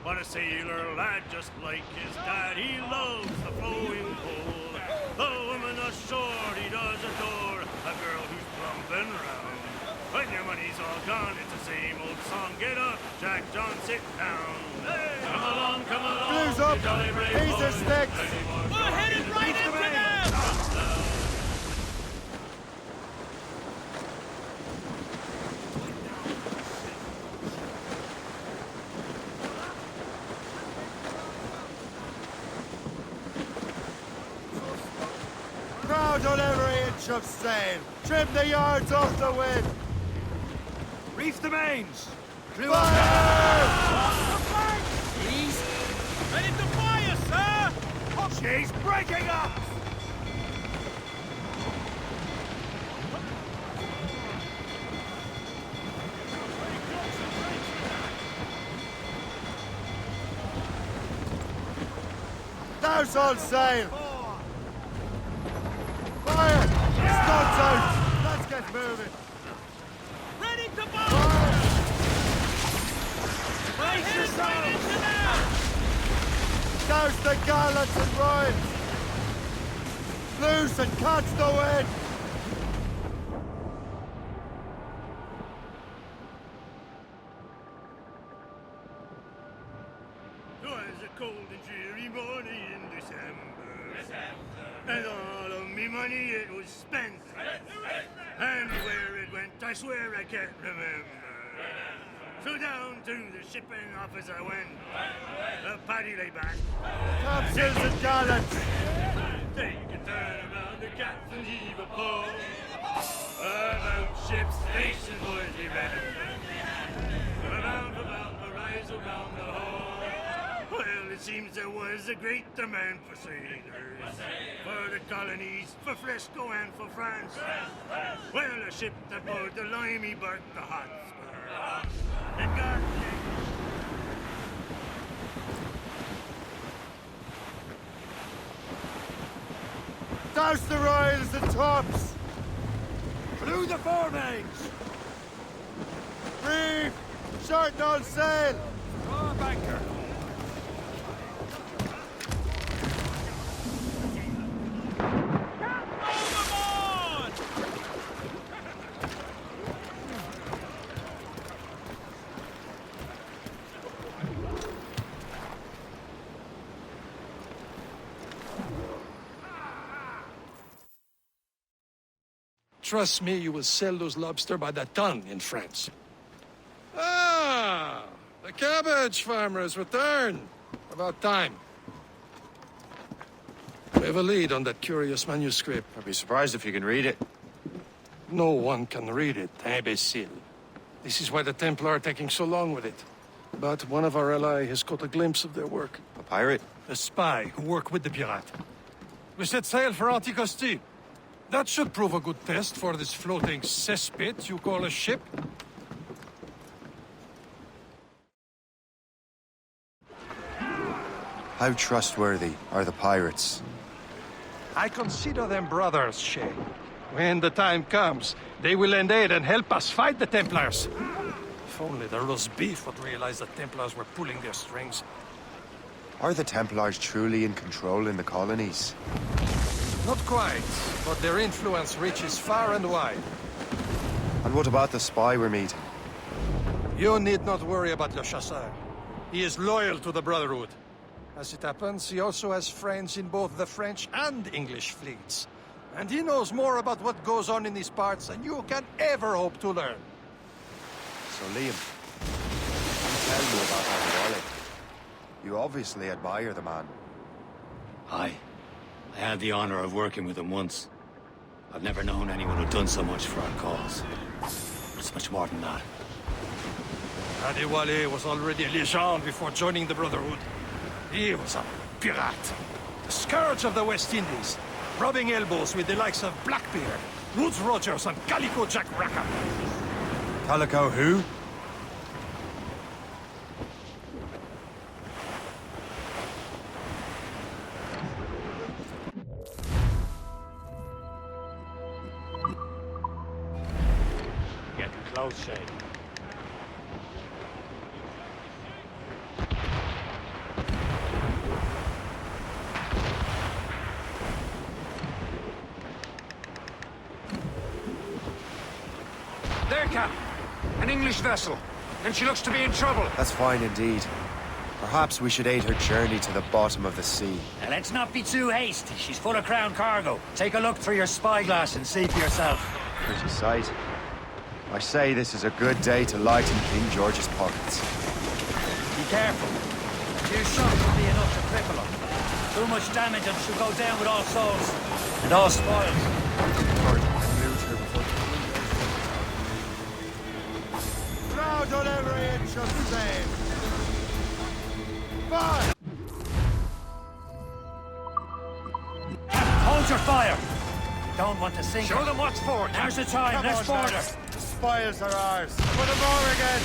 But a sailor lad just like his dad, he loves the flowing pole. The woman ashore he does adore, a girl who's plumping round. When your money's all gone, it's the same old song. Get up, Jack John, sit down. Hey, come along, Blues up! you jolly brave These are boys. sticks! We're headed right into them! Crowd on every inch of sail! Trim the yards off the wind! Reef the mains. Fire! Ease. Ready to fire, sir! She's breaking up. Douse all sail! Fire! Studs out! Let's get moving! Ready to board! Brace yourselves! Douse the gallants and royals! Loose and catch the wind! Twas a cold and dreary morning in December. And all of me money it was spent. And where it went, I swear I can't remember. So down to the shipping office I went. The paddy lay back. Topsails and gallants! Take a turn around the captain, heave a pole. About ship's station, boys, we better. Around the rise around the hole. Well, it seems there was a great demand for sailors. For the colonies, for Frisco and for France. Well, a ship that bore the limey bark, the Hotspur. It got Douse the royals and tops! Through the foremains. Reef! Shorten all sail! Draw a banker. Trust me, you will sell those lobster by the ton in France. Ah, the cabbage farmer has returned. About time. We have a lead on that curious manuscript. I'd be surprised if you can read it. No one can read it, imbecile. This is why the Templar are taking so long with it. But one of our allies has caught a glimpse of their work. A pirate? A spy who worked with the pirate. We set sail for Anticosti. That should prove a good test for this floating cesspit you call a ship. How trustworthy are the pirates? I consider them brothers, Shay. When the time comes, they will lend aid and help us fight the Templars. If only the roast beef would realize the Templars were pulling their strings. Are the Templars truly in control in the colonies? Not quite, but their influence reaches far and wide. And what about the spy we're meeting? You need not worry about Le Chasseur. He is loyal to the Brotherhood. As it happens, he also has friends in both the French and English fleets. And he knows more about what goes on in these parts than you can ever hope to learn. So Liam, tell me about Adewale. You obviously admire the man. Aye. I had the honor of working with him once. I've never known anyone who'd done so much for our cause. It's much more than that. Adewale was already a legend before joining the Brotherhood. He was a pirate. The scourge of the West Indies, rubbing elbows with the likes of Blackbeard, Woods Rogers and Calico Jack Rackham. Calico who? Getting close, Shay. There, Cap. An English vessel. And she looks to be in trouble. That's fine indeed. Perhaps we should aid her journey to the bottom of the sea. Now, let's not be too hasty. She's full of crown cargo. Take a look through your spyglass and see for yourself. Pretty sight. I say this is a good day to lighten King George's pockets. Be careful. A few shots will be enough to cripple her. Too much damage and she'll go down with all souls. And all spoils. Crowd on every inch of sand. Fire! Hold your fire. Don't want to sink Show her. them what's for. Now's the time. Come Let's on, board her. lads. The spoils are ours. Put them over again.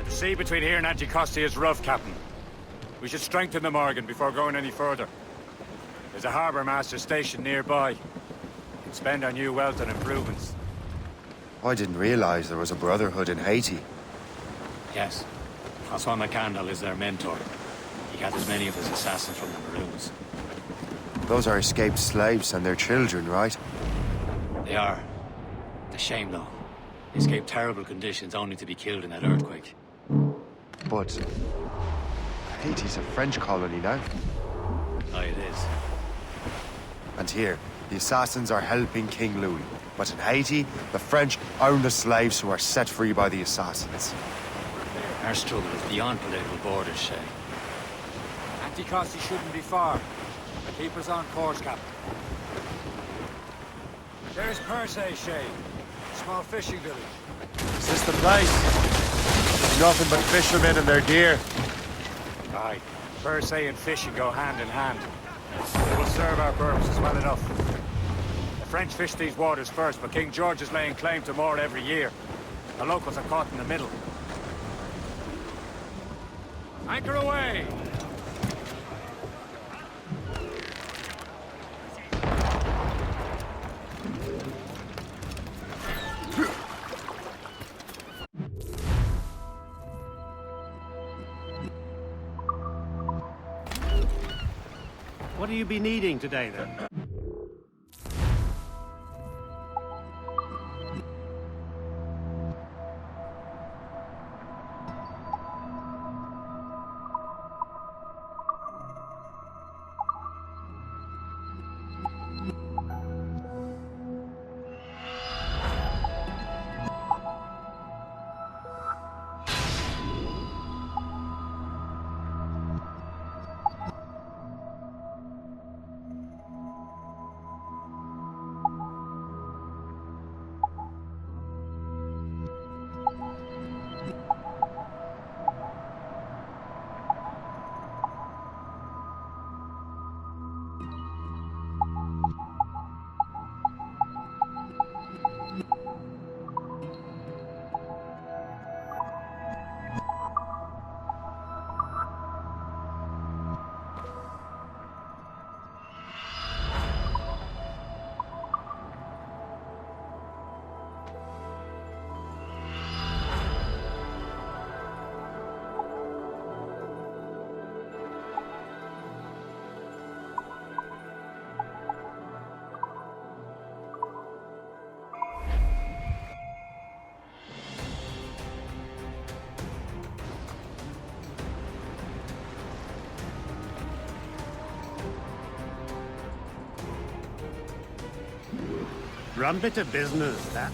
The sea between here and Anticosti is rough, Captain. We should strengthen the Morgan before going any further. There's a harbour master stationed nearby. We can spend our new wealth on improvements. I didn't realize there was a brotherhood in Haiti. Yes. Francois McCandle is their mentor. He gathers many of his assassins from the Maroons. Those are escaped slaves and their children, right? They are. It's a shame, though. They escaped terrible conditions only to be killed in that earthquake. But Haiti's a French colony now. Oh, it is. And here, the assassins are helping King Louis. But in Haiti, the French own the slaves who are set free by the assassins. Our struggle is beyond political borders, Shay. Anticosti shouldn't be far. Keep us on course, Captain. There's Percé, Shay. Small fishing village. Is this the place? Nothing but fishermen and their gear. Aye. Percé and fishing go hand in hand. It will serve our purposes well enough. The French fish these waters first, but King George is laying claim to more every year. The locals are caught in the middle. Anchor away! What do you be needing today, then? Rum bit of business, that.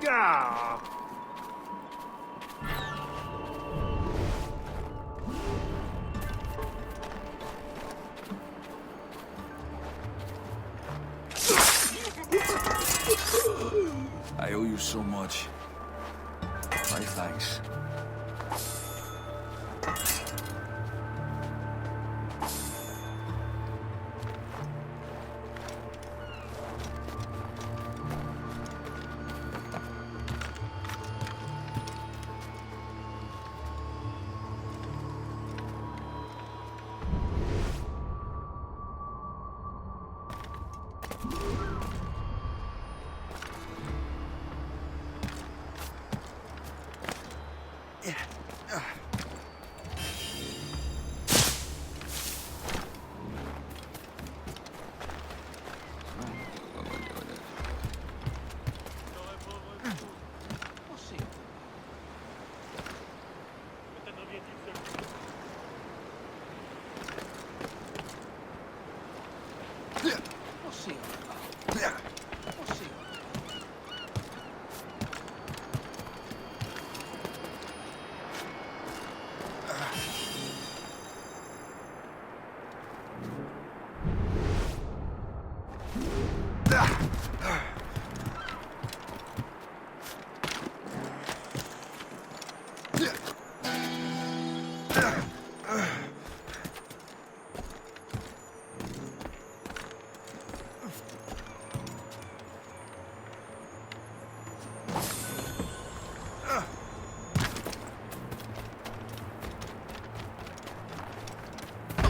Gah! I owe you so much. My thanks.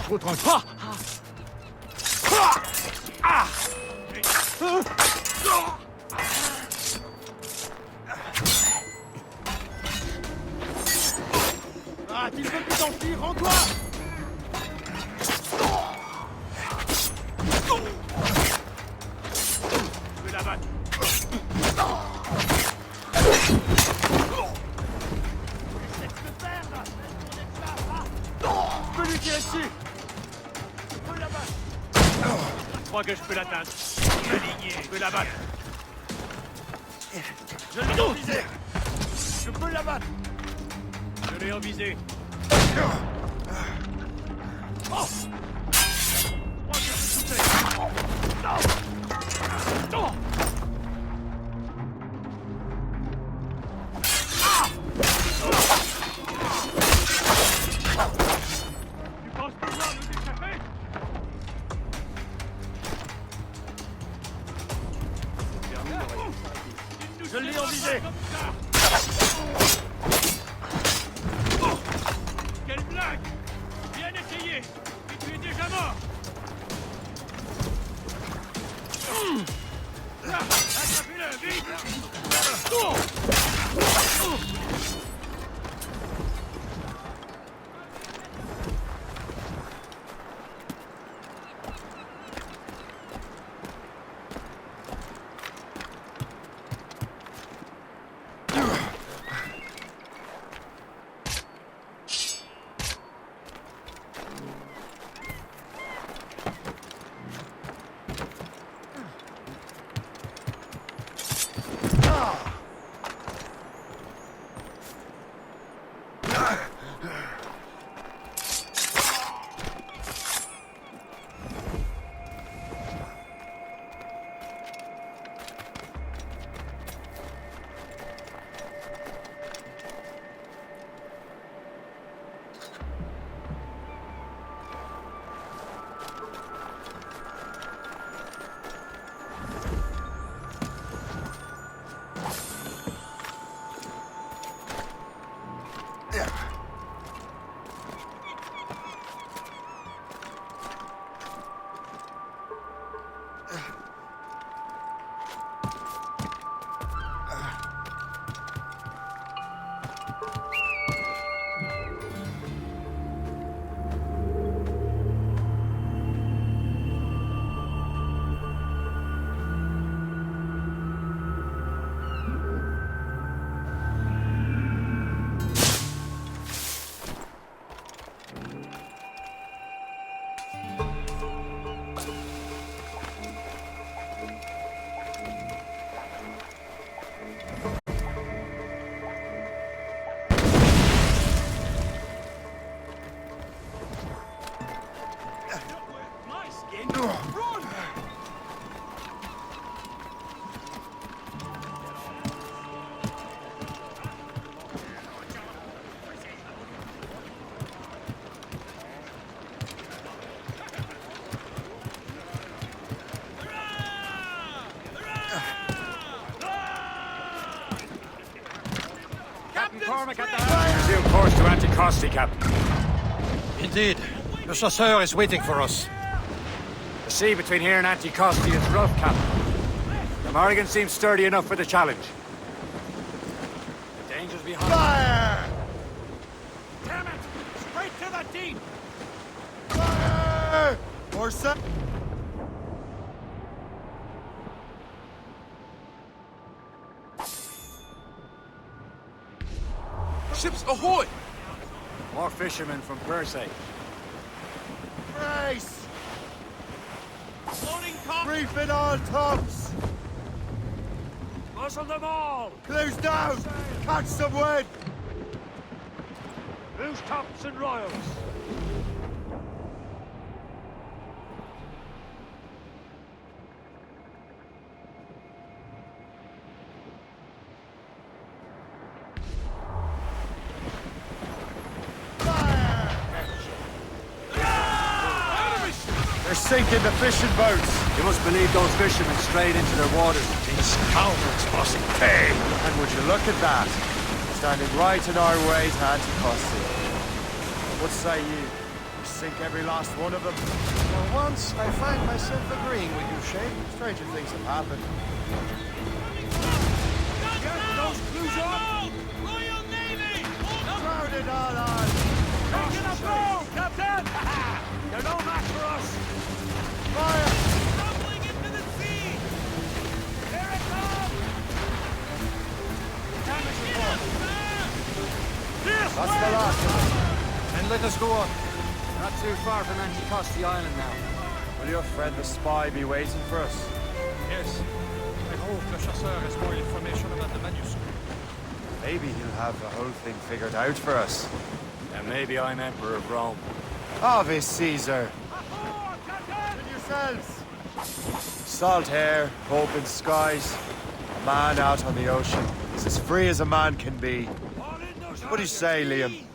Trop tranquille. Ah, tu ne veux plus t'enfuir, rends-toi! Je vais la battre. Je peux lui tirer dessus! Je peux la battre! Je crois que je peux l'atteindre. Aligné, je peux la battre. Je l'ai en visée! Je peux la battre! Je l'ai en visée. Oh! Je crois que je peux shooter. Non! Tu penses pouvoir nous échapper? Je l'ai en visée. Quelle blague! Bien essayé! Mais tu es déjà mort! Là! Attrapez-le, vite! Cormac at the house. Resume course to Anticosti, Captain. Indeed. Le Chasseur is waiting for us. The sea between here and Anticosti is rough, Captain. The Morrigan seems sturdy enough for the challenge. The danger's behind. Fire! Damn it! Straight to the deep! Fire! More set. Ships ahoy! More fishermen from Persay. Brace! Loading cock! Reefing all tops! Muzzle them all! Close down! Catch some wind! Loose tops and royals! They're sinking the fishing boats! You must believe those fishermen strayed into their waters. These scoundrels must pay! And would you look at that? Standing right in our way to Anticosti. What say you? We sink every last one of them? For once, I find myself agreeing with you, Shay. Stranger things have happened. Get those crews up! Royal Navy! Crowded all on! Taking a blow, Captain! They're no match for us! Fire! Tumbling into the sea! Here it comes! Damage report! This That's way! the last of it. And let us go on. Not too far from Anticosti Island now. Will your friend the spy be waiting for us? Yes. I hope Le Chasseur has more information about the manuscript. Maybe he'll have the whole thing figured out for us. And maybe I'm Emperor of Rome. Ave Caesar! And yourselves! Salt air, open skies. A man out on the ocean is as free as a man can be. What do you say, Liam?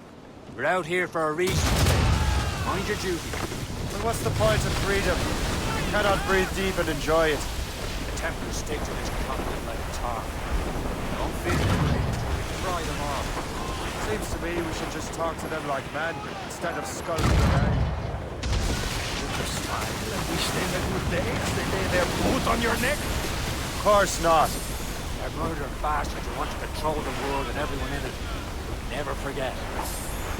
We're out here for a reason. Mind your duty. Well, what's the point of freedom? You cannot breathe deep and enjoy it. The Templars stick to this continent like a tar. Don't feel afraid until we fry them off. Seems to me we should just talk to them like men, instead of skulking around. Just smile and wish them a good day as they lay their boot on your neck. Of course not. They're murdering bastards who want to control the world and everyone in it. Never forget.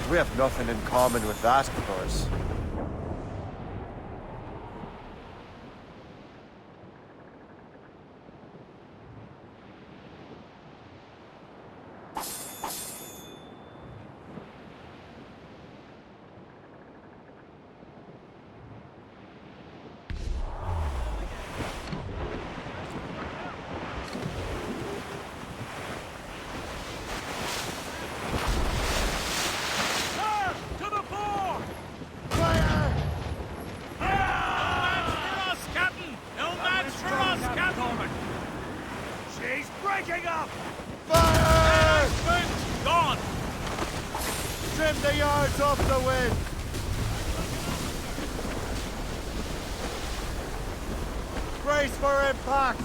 We have nothing in common with that, of course. Breaking up! Fire! Gone! Trim the yards off the wind! Brace for impact!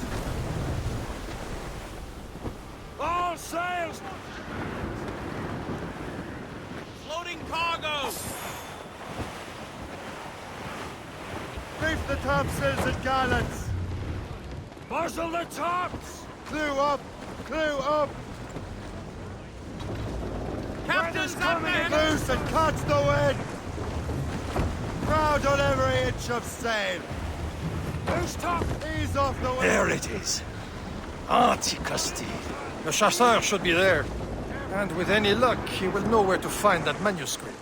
All sails! Floating cargo! Reef the topsails and gallants! Muzzle the tops! Clew up! Clew up! Captain's coming! Loose and catch the wind! Crowd on every inch of sail! Loose top! Ease off the wind! There it is. Anticosti. Le Chasseur should be there. And with any luck, he will know where to find that manuscript.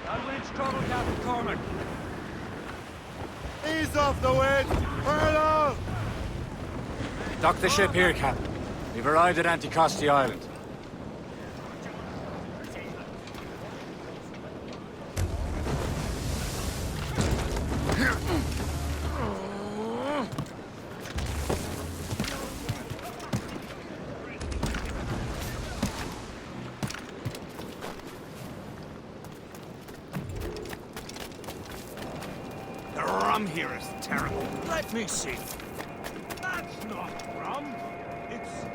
That wind's trouble, Captain Cormac. Ease off the wind! Furlough! Dock the ship here, Captain. We've arrived at Anticosti Island. rum here is terrible. Let me see. That's not rum. It's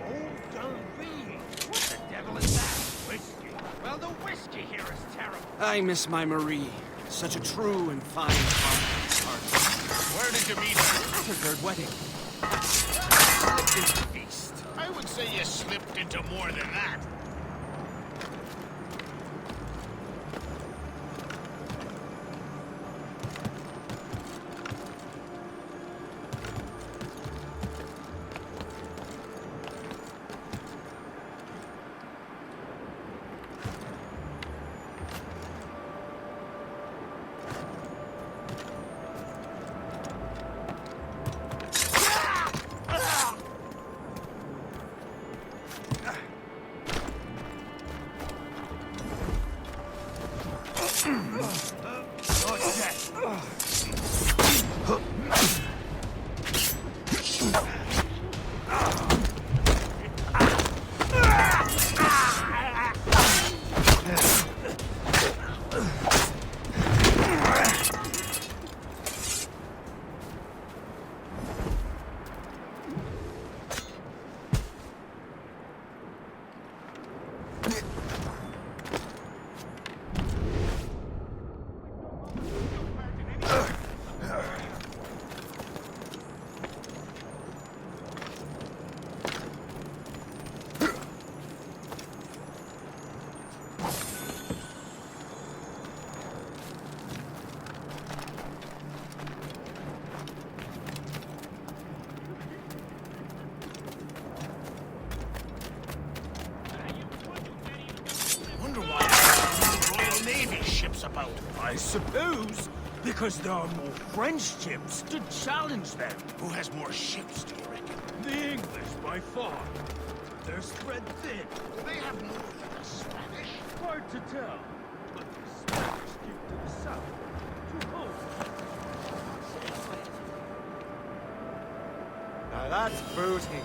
Old Delvine. What the devil is that? Whiskey. Well, the whiskey here is terrible. I miss my Marie. Such a true and fine heart. Where did you meet her? At her third wedding. Feast. I would say you slipped into more than that. About? I suppose because there are more French ships to challenge them. Who has more ships, do you reckon? The English, by far. They're spread thin. Do they have more than the Spanish? Hard to tell, but the Spanish keep to the south. Too cold. Now that's booty.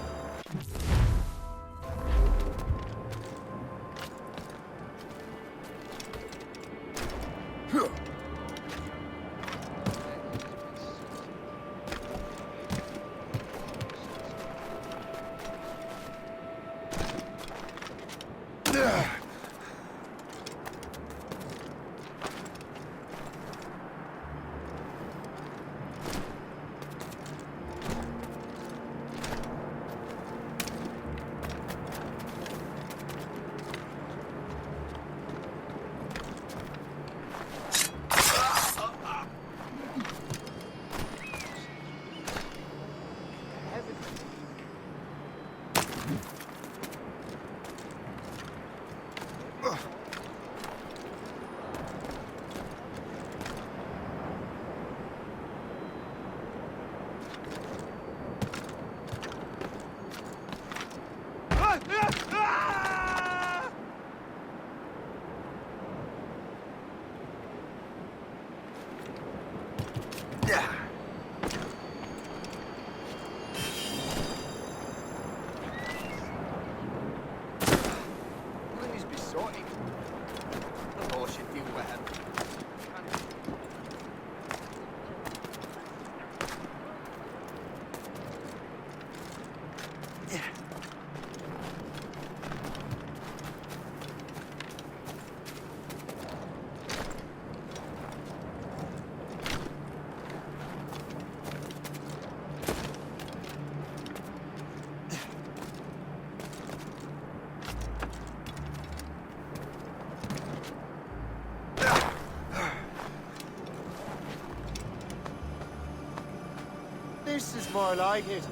This is more like it.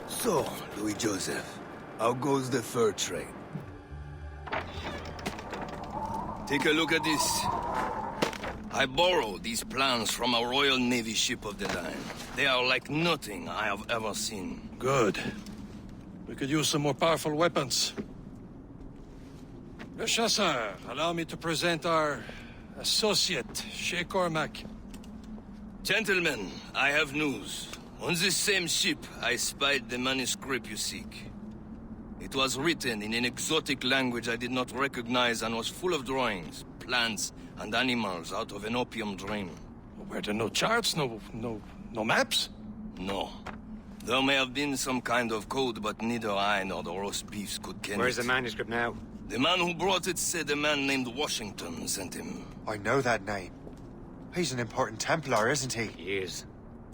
So, Louis Joseph, how goes the fur trade? Take a look at this. I borrowed these plans from a Royal Navy ship of the line. They are like nothing I have ever seen. Good. We could use some more powerful weapons. Le Chasseur, allow me to present our associate, Shay Cormac. Gentlemen, I have news. On this same ship, I spied the manuscript you seek. It was written in an exotic language I did not recognize and was full of drawings, plants, and animals out of an opium dream. Were there no charts, no maps? No. There may have been some kind of code, but neither I nor the roast beefs could ken Where's it. the manuscript now? The man who brought it said a man named Washington sent him. I know that name. He's an important Templar, isn't he? He is.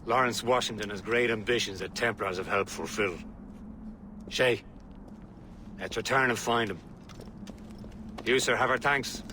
Lawrence Washington has great ambitions that Templars have helped fulfill. Shay, let's return and find him. You, sir, have our thanks.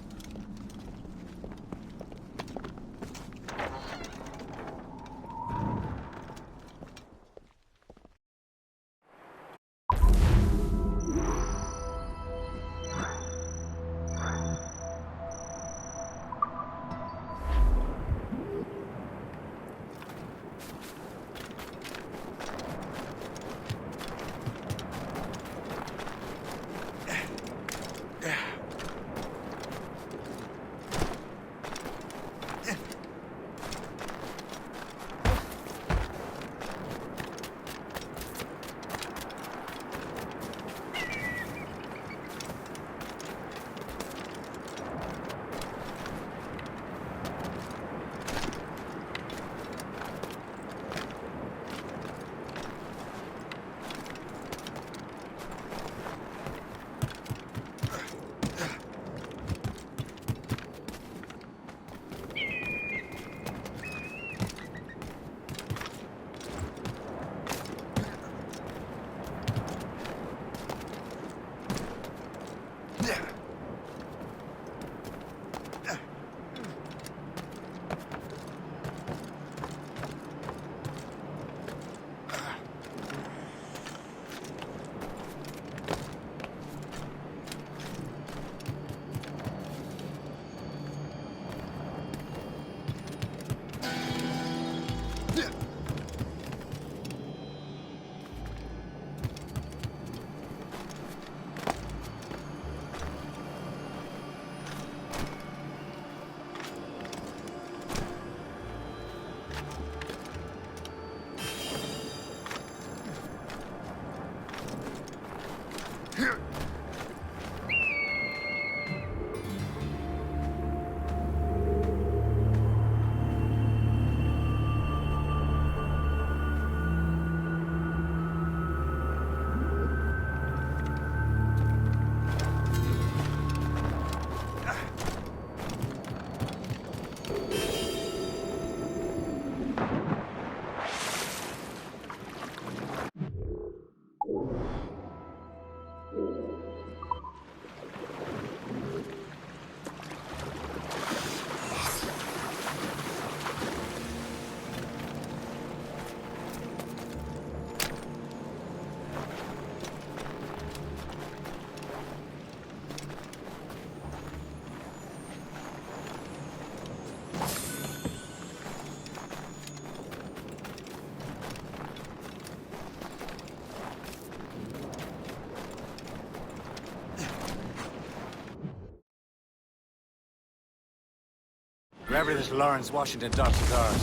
Wherever this Lawrence Washington docks is ours.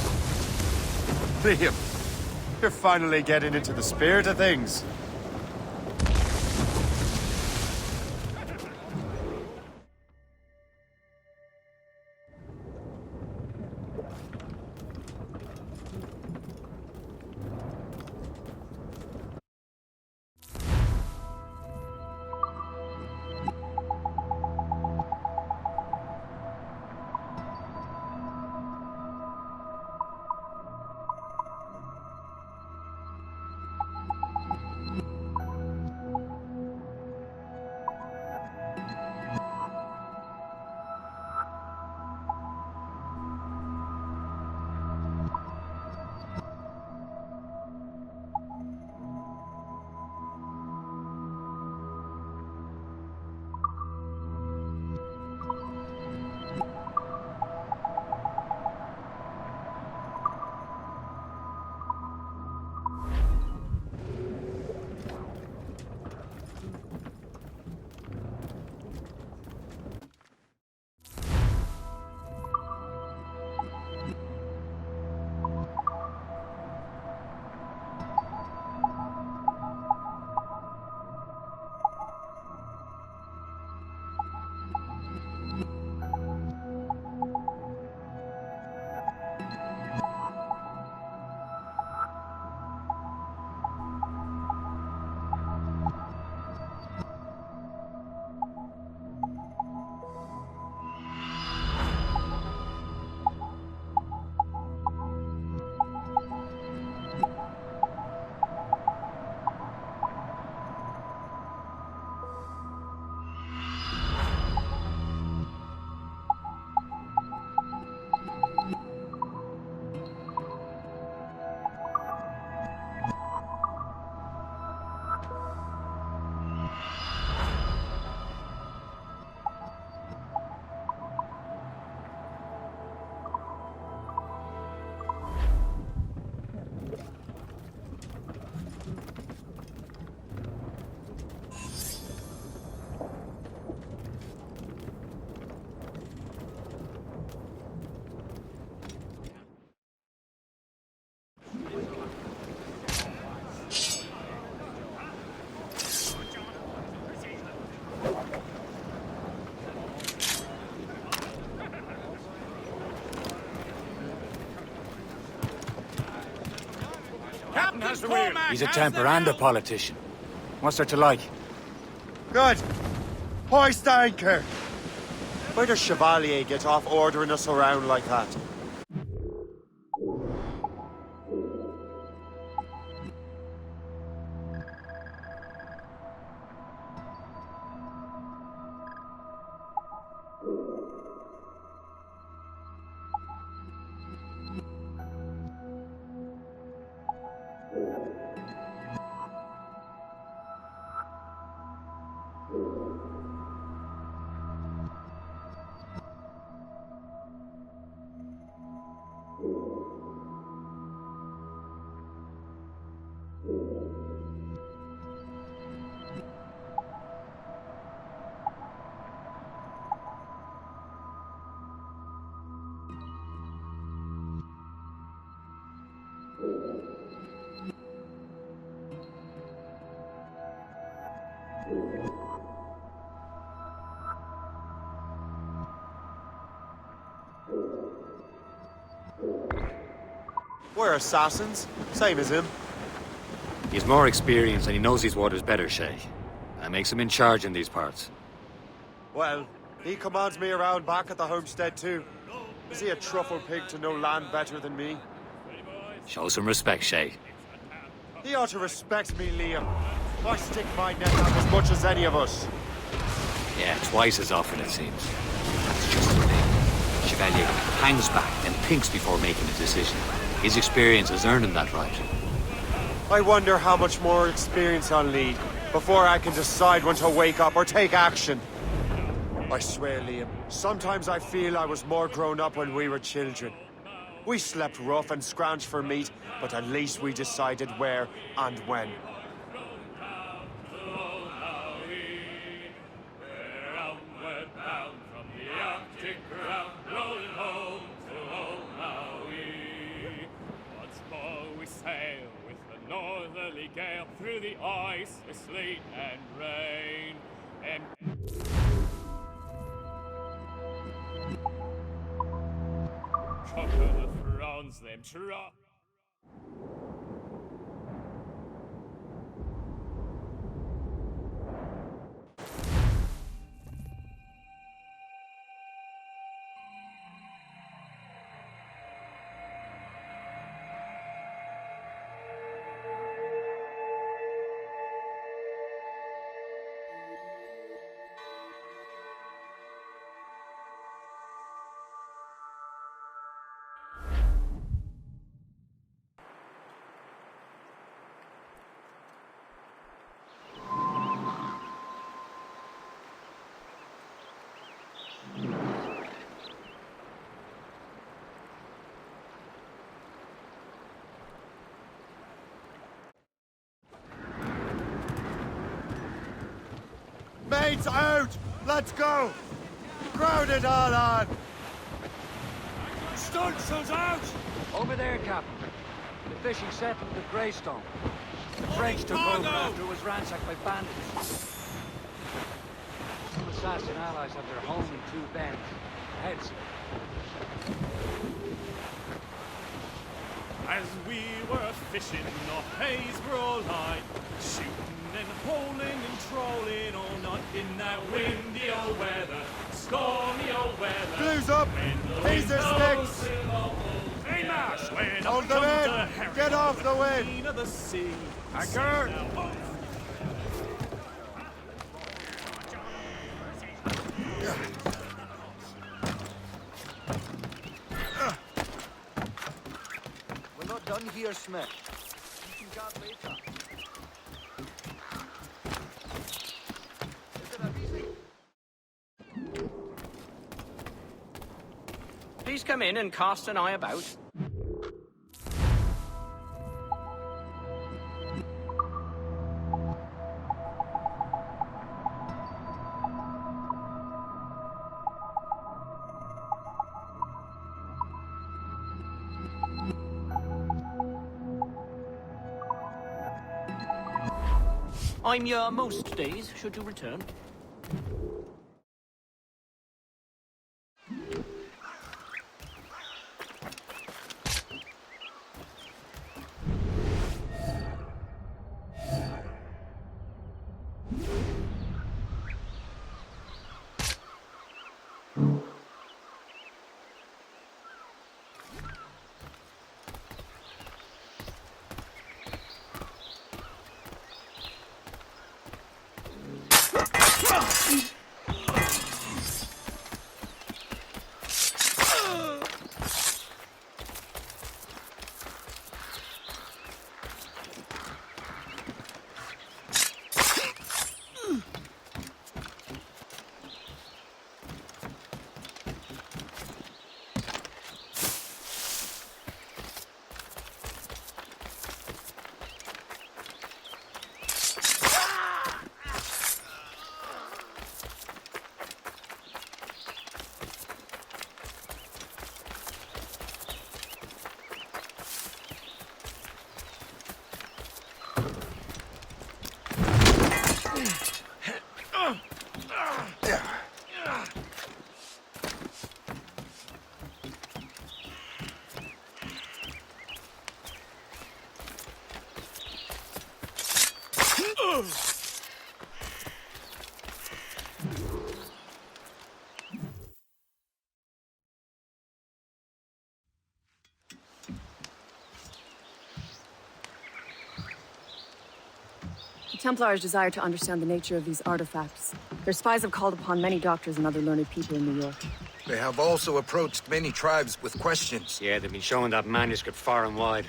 Liam, you're finally getting into the spirit of things. Captain has the wheel. He's a temper and a politician. What's there to like? Good. Hoist anchor. Where does Chevalier get off ordering us around like that? We're assassins, same as him. He's more experienced and he knows these waters better, Shay. That makes him in charge in these parts. Well, he commands me around back at the homestead too. Is he a truffle pig to know land better than me? Show some respect, Shay. He ought to respect me, Liam. I stick my neck out as much as any of us. Yeah, twice as often it seems. That's just the thing. Chevalier hangs back and thinks before making a decision. His experience has earned him that right. I wonder how much more experience I'll need before I can decide when to wake up or take action. I swear, Liam, sometimes I feel I was more grown up when we were children. We slept rough and scrounged for meat, but at least we decided where and when. Gale through the ice, the sleet and rain, and chocolate frowns them trap. Mates out! Let's go! Crowd it all on! Stunsail's out! Over there, Captain. The fishing settlement at Greystone. The French took over after it was ransacked by bandits. Some assassin allies have their home in Two Bends. Heads. As we were fishing off Haysborough line, shooting and holing and trolling all night in that windy old weather, stormy old weather. Blues up! These are sticks! Hey, Marsh, when Hold them in! Get off the wind! of the sea. Anchor! We're not done here, Smith. You can guard later. Please come in and cast an eye about. I'm here most days, should you return. The Templars desire to understand the nature of these artifacts. Their spies have called upon many doctors and other learned people in New York. They have also approached many tribes with questions. Yeah, they've been showing that manuscript far and wide.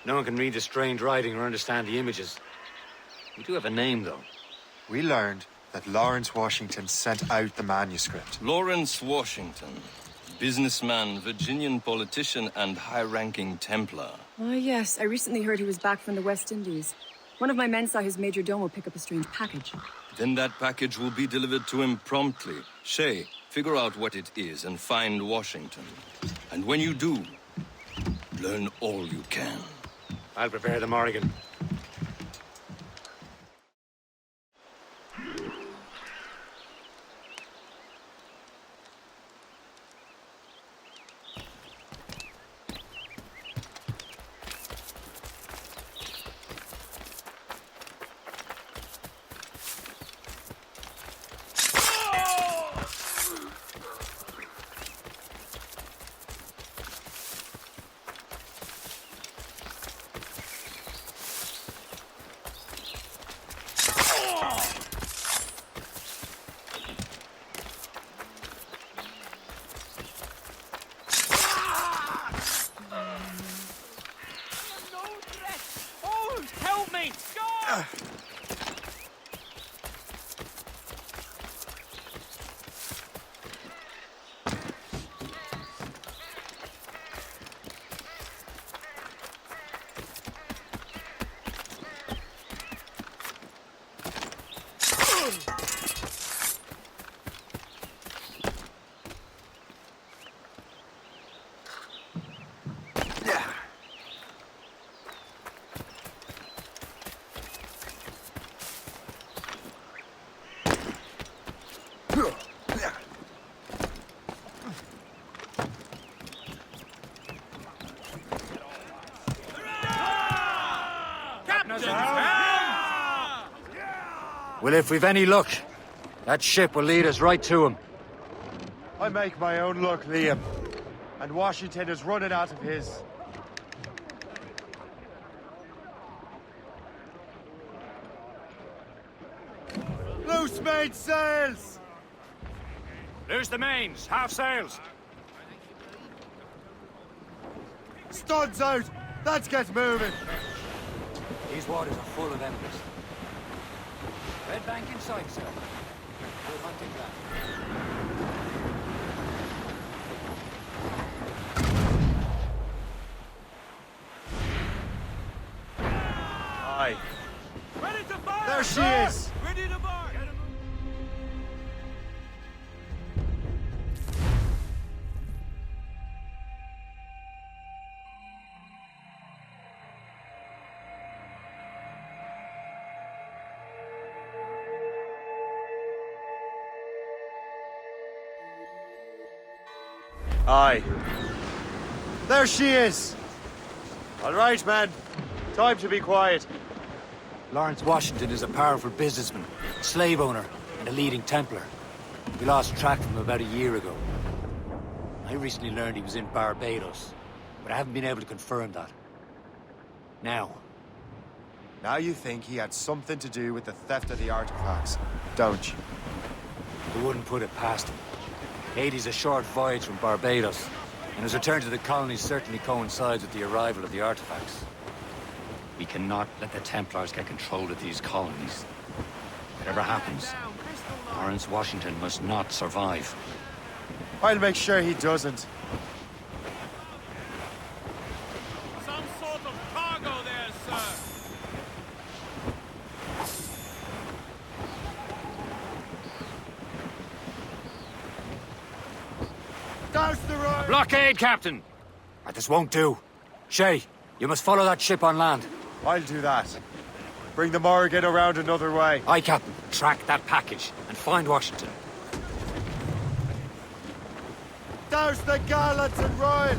No one can read the strange writing or understand the images. We do have a name, though. We learned that Lawrence Washington sent out the manuscript. Lawrence Washington. Businessman, Virginian politician, and high-ranking Templar. Ah, yes. I recently heard he was back from the West Indies. One of my men saw his major domo pick up a strange package. Then that package will be delivered to him promptly. Shay, figure out what it is and find Washington. And when you do, learn all you can. I'll prepare the Morrigan. Well, if we've any luck, that ship will lead us right to him. I make my own luck, Liam. And Washington is running out of his. Loose mainsails! Loose the mains, half sails. Studs out! Let's get moving! These waters are full of enemies. Red bank in sight, sir. Good hunting ground. Aye. Ready to fire! There she is! Ready to fire! Aye. There she is! All right, man. Time to be quiet. Lawrence Washington is a powerful businessman, slave owner, and a leading Templar. We lost track of him about a year ago. I recently learned he was in Barbados, but I haven't been able to confirm that. Now you think he had something to do with the theft of the artifacts, don't you? I wouldn't put it past him. Haiti's a short voyage from Barbados, and his return to the colonies certainly coincides with the arrival of the artifacts. We cannot let the Templars get control of these colonies. Whatever happens, Lawrence Washington must not survive. I'll make sure he doesn't. Some sort of cargo there, sir. Douse the road! Blockade, Captain! This won't do. Shay, you must follow that ship on land. I'll do that. Bring the Morrigan around another way. Aye, Captain. Track that package and find Washington. Douse the gallants and royals!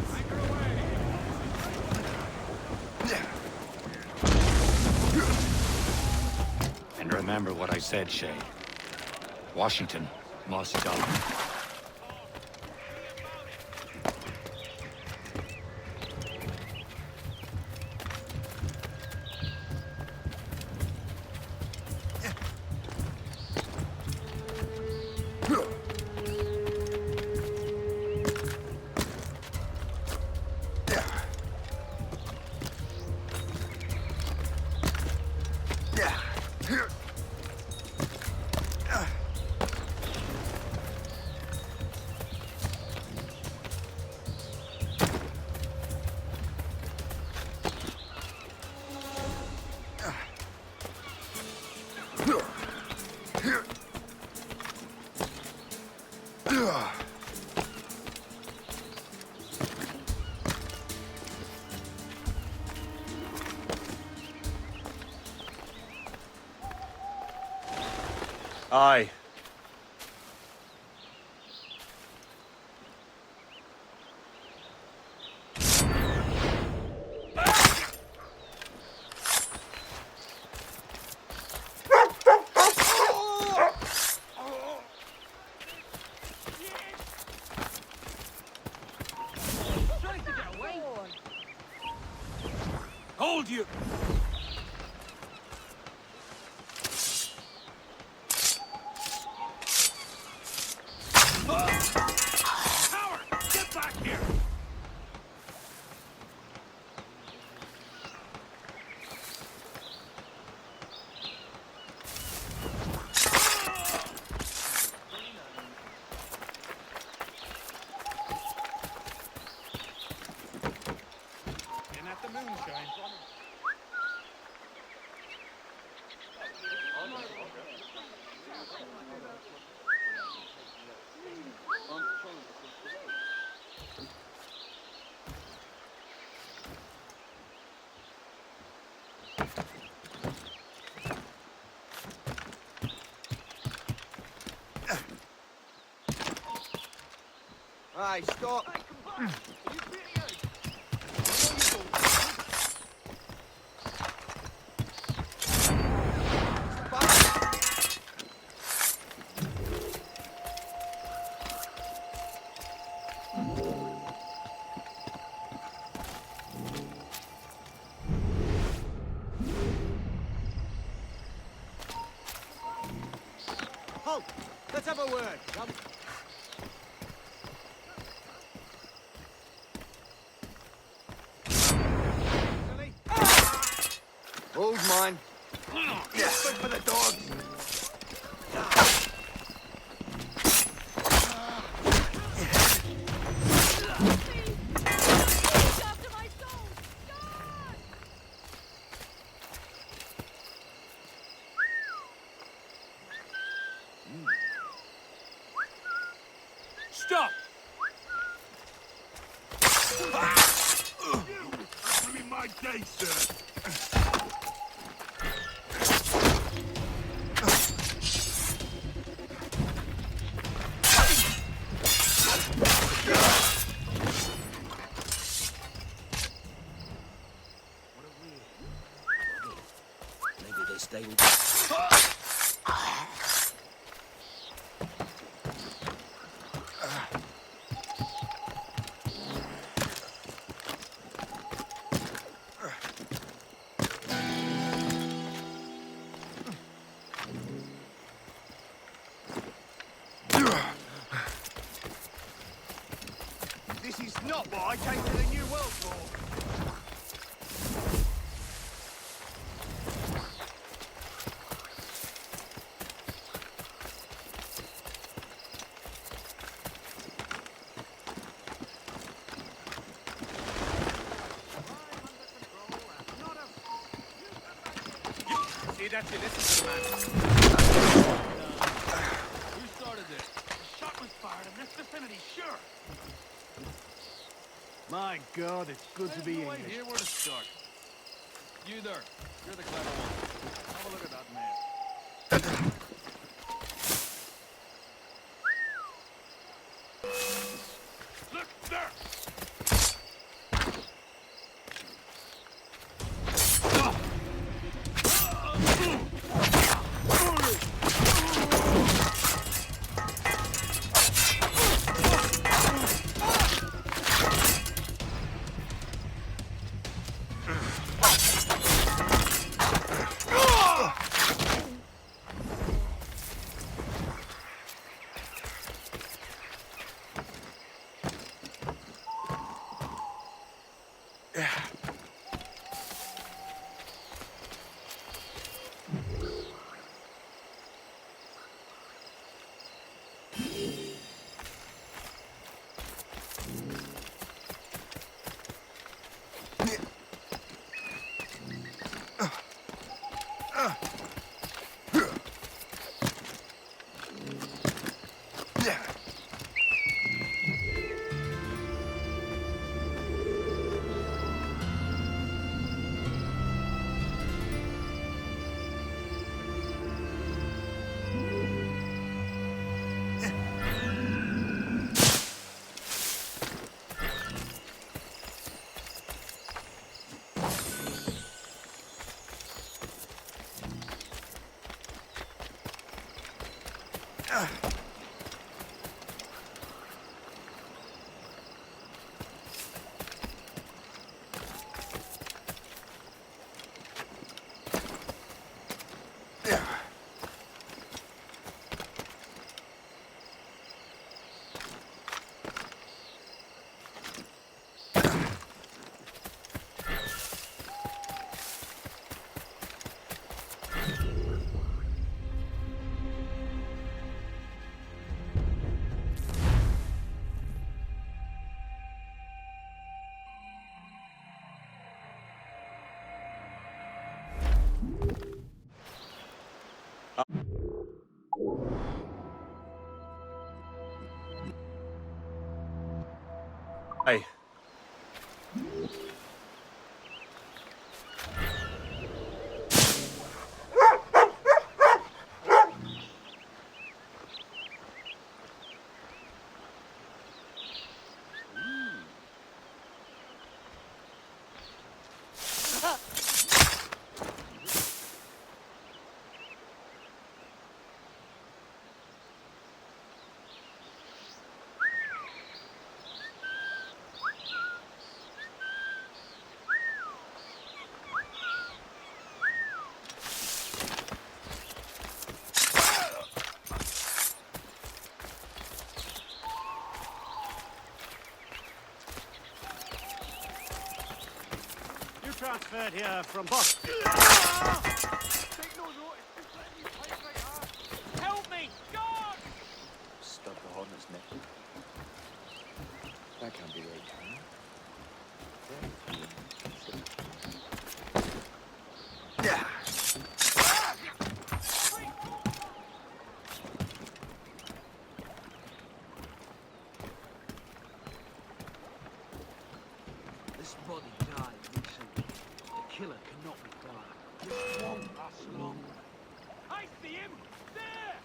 And remember what I said, Shay. Washington must die. Aye. Hold you! Howard! Get back here! And at the moonshine. Aye, stop! Halt! Let's have a word. Come. Hold mine. Yeah, for the dogs. Stop! That'll be my day, sir. Maybe they stay with This is not what I came to the New World for. See, that's it. This is the man. Who started this? A shot was fired in this vicinity, sure. My God, it's good to be Right English. here where to start. You there. You're the clever one. Have a look at that man. Look there! Hey. You transferred here from Boston. Help me! God! Stuck the hornet's neck. That can't be right, can it? This body died recently. The killer cannot be far. This won't last long. I see him! There!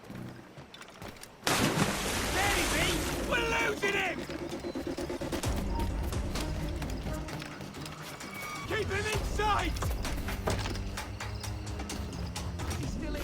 There he be! We're losing him! Keep him in sight! He's still in.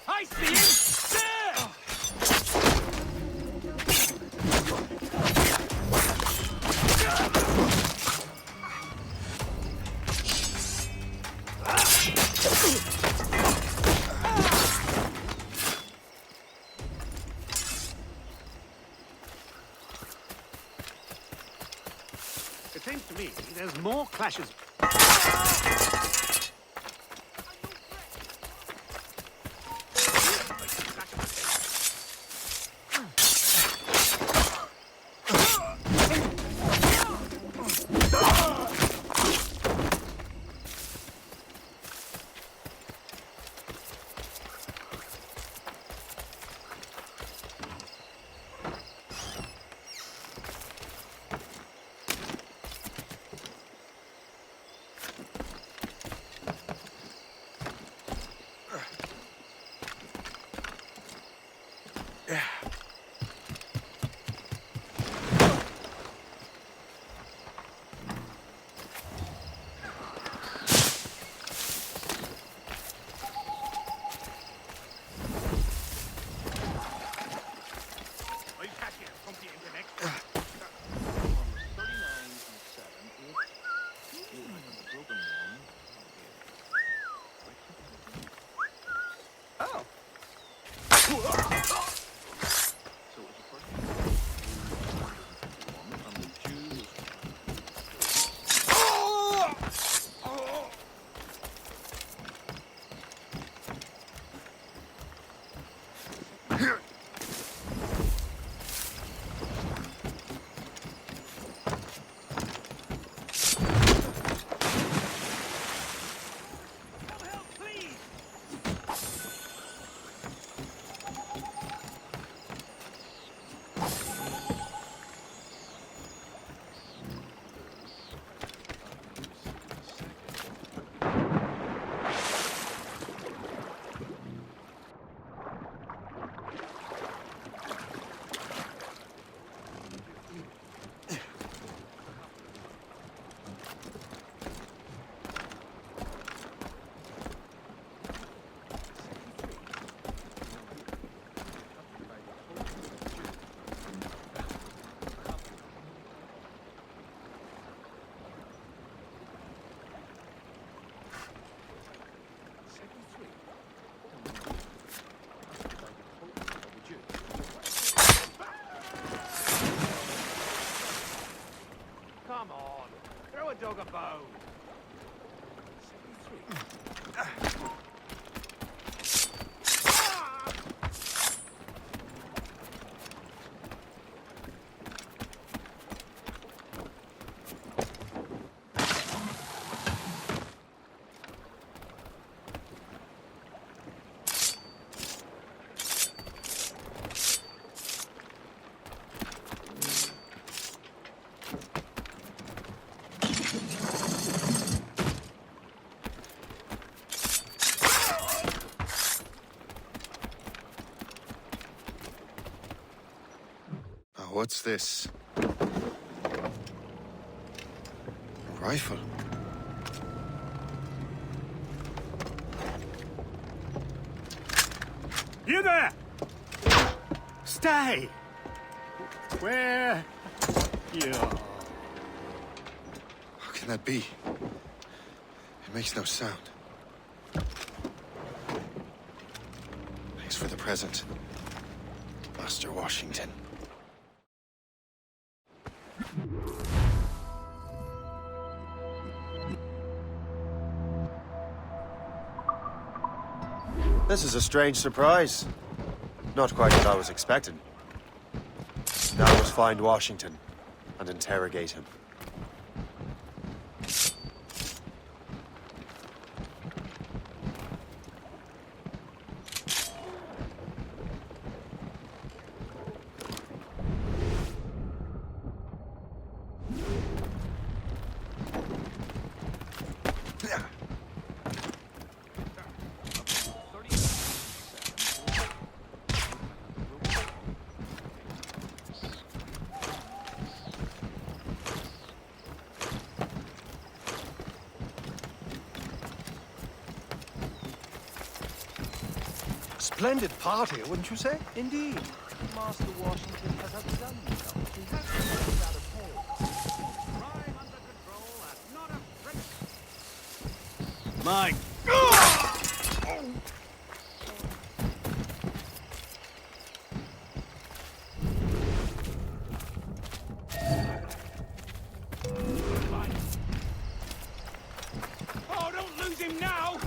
I see him! There! It seems to me there's more clashes. bugaboo. What's this? A rifle? You there! Stay! Where? You. How can that be? It makes no sound. Thanks for the present, Master Washington. This is a strange surprise. Not quite what I was expecting. Now I must find Washington and interrogate him. Splendid party, wouldn't you say? Indeed. Master Washington has outdone himself. He has been out of home. Crime under control and not a friend. Mike. Oh, don't lose him now!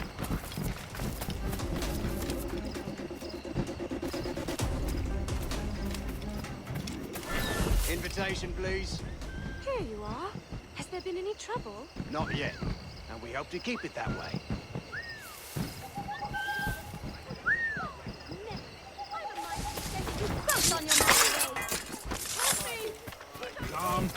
Invitation, please. Here you are. Has there been any trouble? Not yet. And we hope to keep it that way. Calm.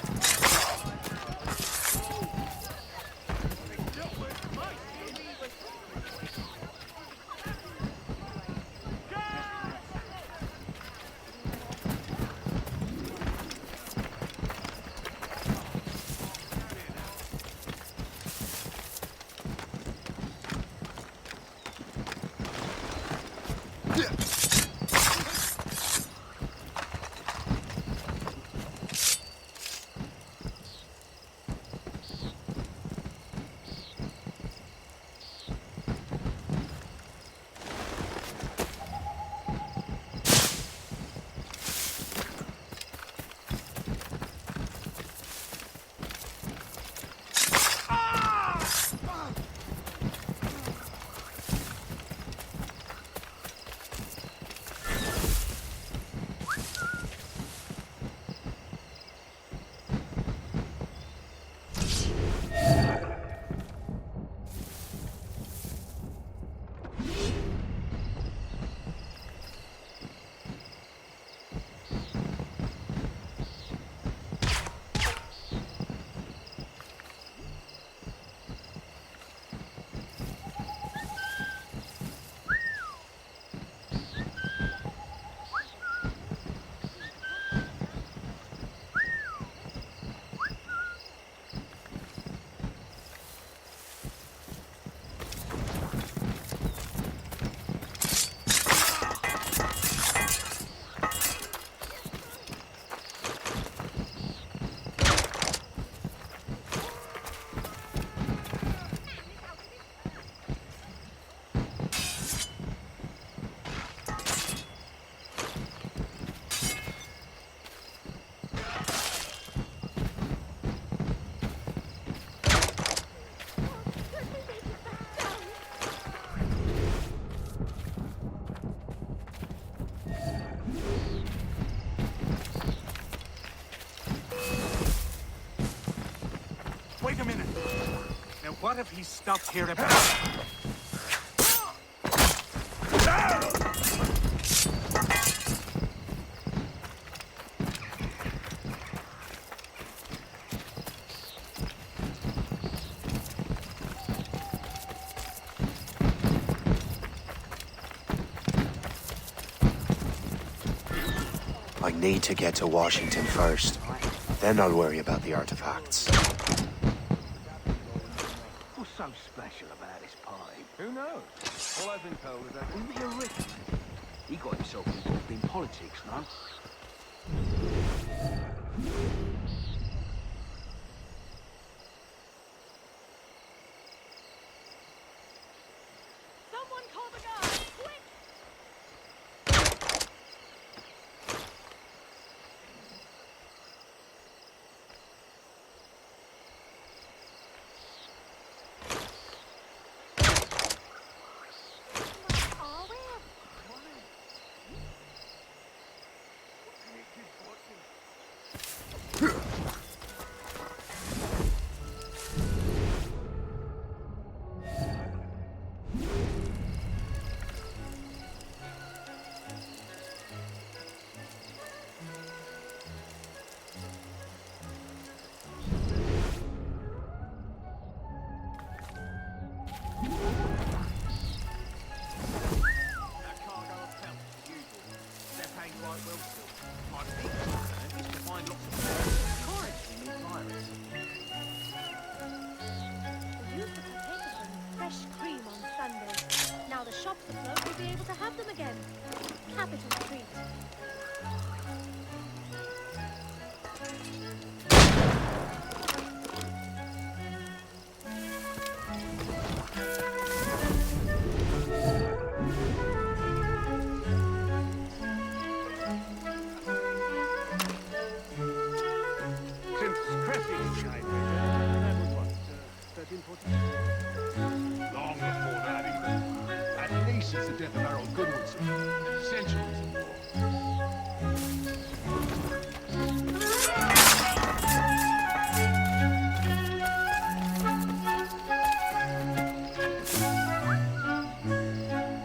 Now what if he's stopped here about... I need to get to Washington first. Then I'll worry about the artifacts. What's so special about this party? Who knows? All I've been told is that it wouldn't be a rich. He got himself involved in politics, no? Someone call the guards, quick! shops afloat, we'll be able to have them again. Capital treat. Since Cressy died, that was what, 13, 14? Long before that, even. At least since the death of Harold Goodwin, sir. Centuries and more.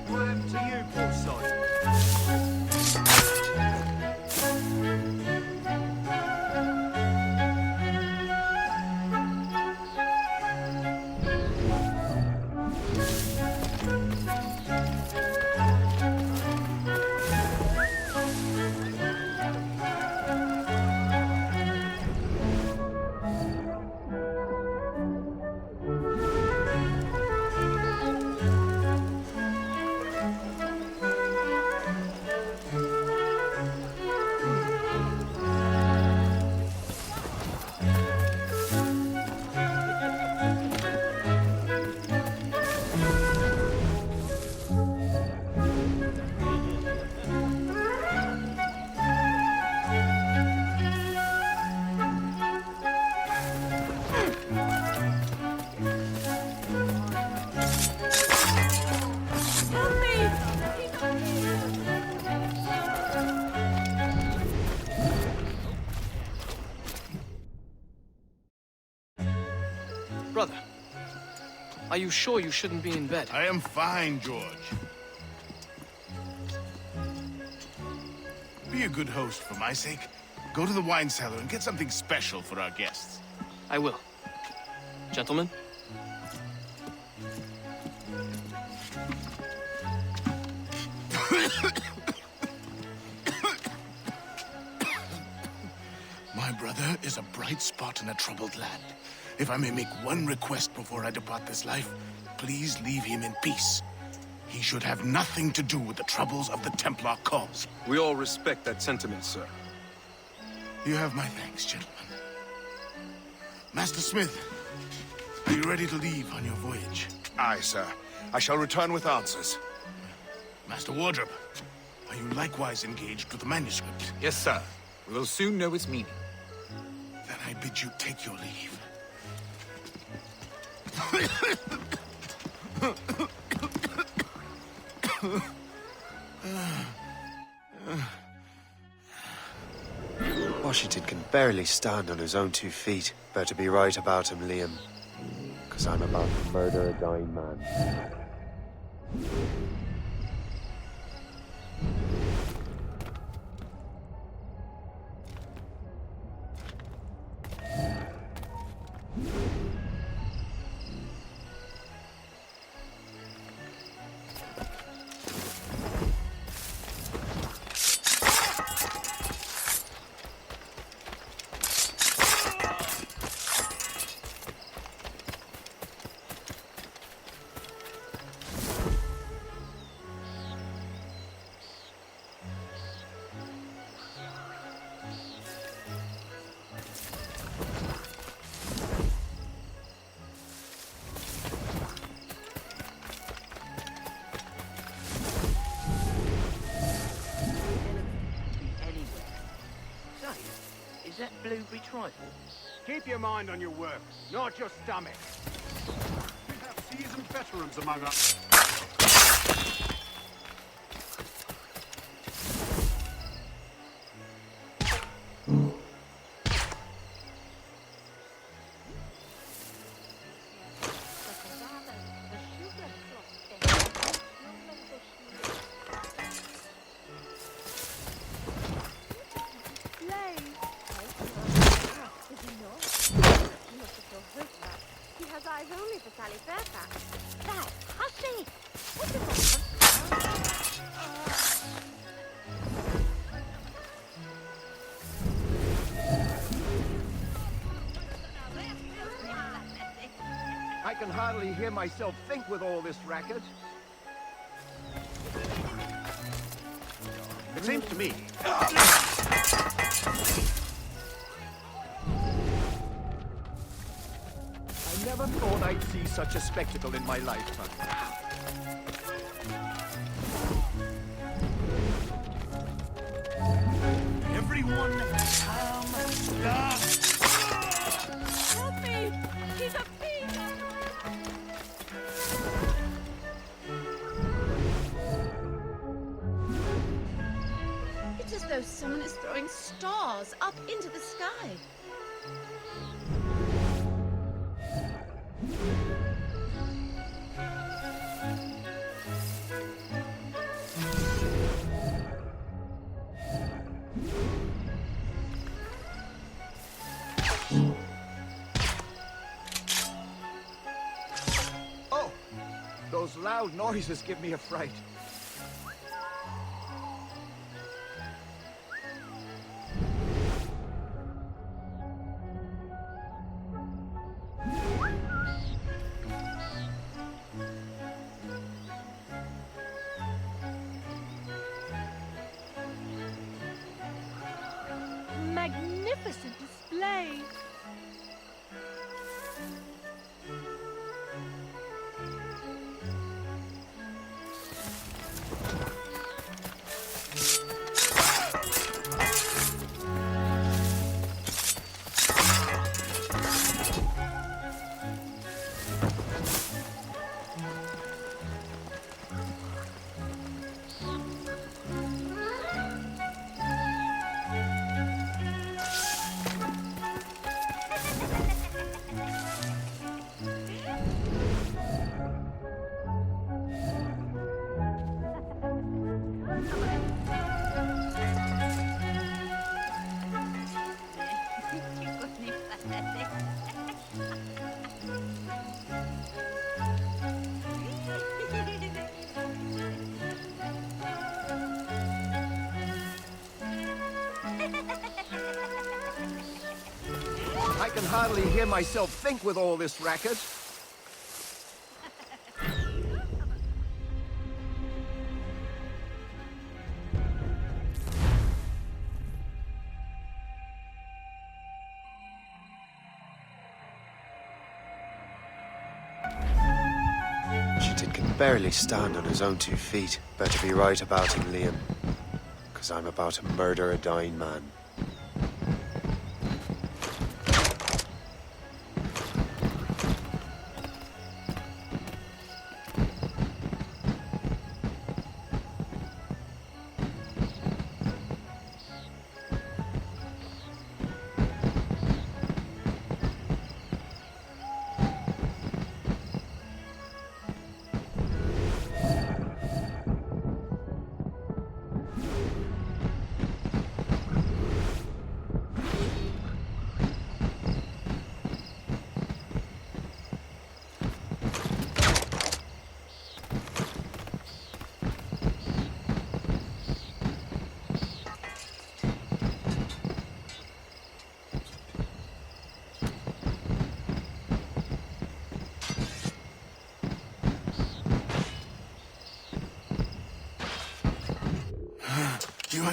What happened to you, poor sod? Brother, are you sure you shouldn't be in bed? I am fine, George. Be a good host for my sake. Go to the wine cellar and get something special for our guests. I will. Gentlemen? My brother is a bright spot in a troubled land. If I may make one request before I depart this life, please leave him in peace. He should have nothing to do with the troubles of the Templar cause. We all respect that sentiment, sir. You have my thanks, gentlemen. Master Smith, are you ready to leave on your voyage? Aye, sir. I shall return with answers. Master Wardrop, are you likewise engaged with the manuscript? Yes, sir. We will soon know its meaning. Then I bid you take your leave. Washington can barely stand on his own 2 feet. Better be right about him, Liam. Because I'm about to murder a dying man. Is that blueberry trifle? Keep your mind on your work, not your stomach. We have seasoned veterans among us. Eyes only for Sally Fairfax. That, hushing! What is I can hardly hear myself think with all this racket. It seems to me. I never thought I'd see such a spectacle in my lifetime. Everyone calm down. Help me! He's a thief! It's as though someone is throwing stars up into the sky. Oh! Those loud noises give me a fright. Magnificent display! I can hardly hear myself think with all this racket. Washington can barely stand on his own 2 feet. Better be right about him, Liam. Because I'm about to murder a dying man.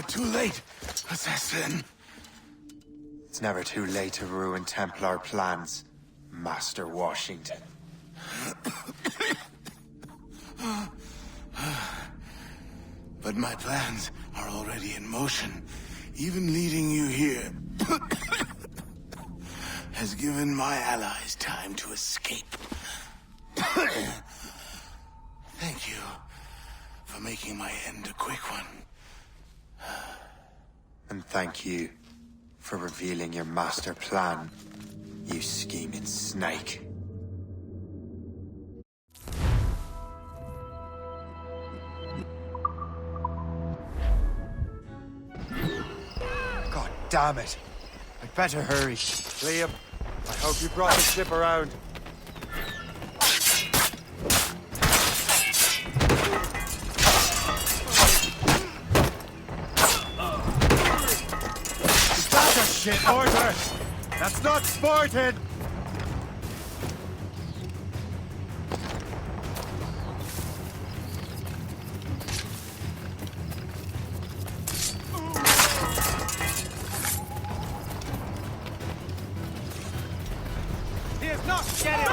too late, assassin. It's never too late to ruin Templar plans, Master Washington. But my plans are already in motion. Even leading you here has given my allies time to escape. Thank you for making my end a quick one. And thank you for revealing your master plan, you scheming snake. God damn it! I'd better hurry. Liam, I hope you brought the ship around. That's a shit order! That's not sporting! He is not getting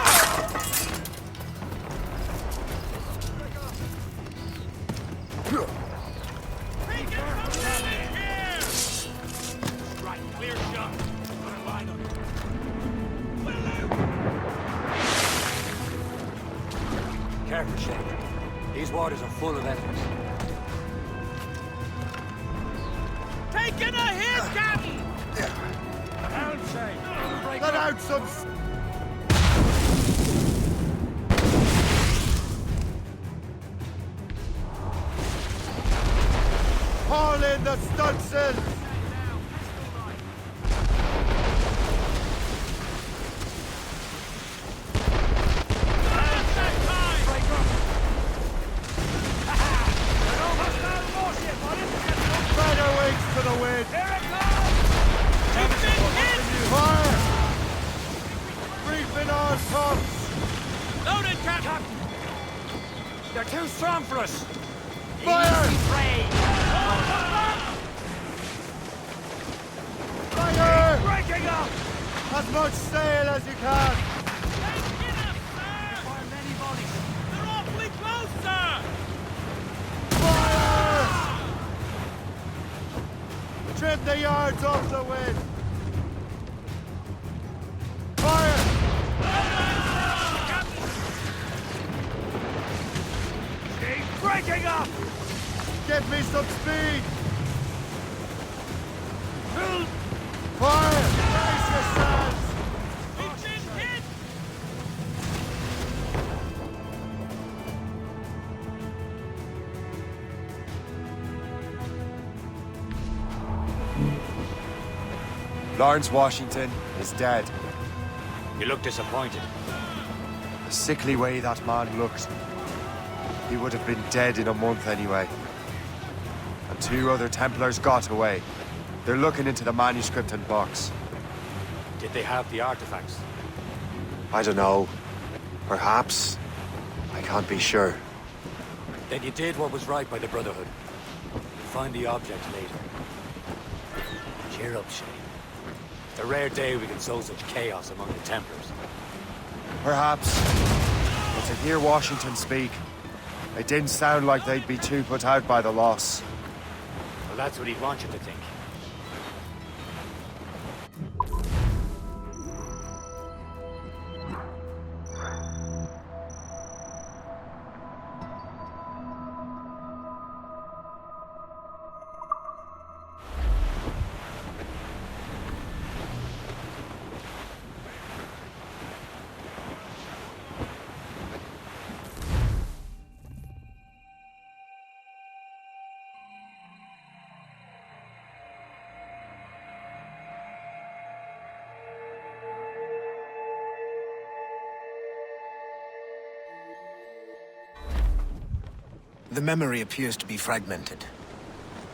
Right, clear shot. Put a line on it. Careful, Shane. These waters are full of enemies. Taking a hit, Captain! Down, Shane. Let out some... Haul in the stunsails! Better wings to the wind! Fire! Reefing on tops! Loaded, Captain! They're too strong for us. Fire! Fire! Breaking up! As much sail as you can! Fire many bodies. They're awfully close, sir! Fire! Trim the yards off the wind! Fire! He's breaking up! Give me some speed! Fire! Brace yourselves! He's been hit! Lawrence Washington is dead. You look disappointed. The sickly way that man looked. He would have been dead in a month anyway. And 2 other Templars got away. They're looking into the manuscript and box. Did they have the artifacts? I don't know. Perhaps. I can't be sure. Then you did what was right by the Brotherhood. You'll find the object later. Cheer up, Shane. It's a rare day we can sow such chaos among the Templars. Perhaps. But to hear Washington speak, it didn't sound like they'd be too put out by the loss. Well, that's what he'd want you to think. The memory appears to be fragmented.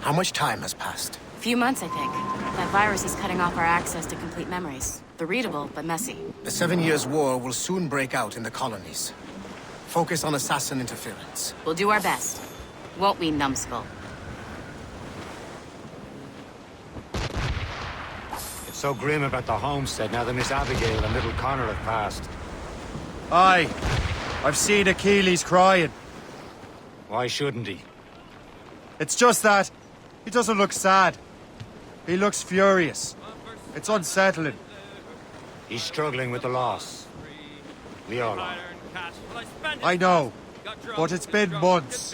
How much time has passed? A few months, I think. That virus is cutting off our access to complete memories. They're readable, but messy. The 7 Years' War will soon break out in the colonies. Focus on assassin interference. We'll do our best. Won't we, numbskull? So grim about the homestead now that Miss Abigail and little Connor have passed. Aye. I've seen Achilles crying. Why shouldn't he? It's just that he doesn't look sad. He looks furious. It's unsettling. He's struggling with the loss. We all are. I know, but it's been months,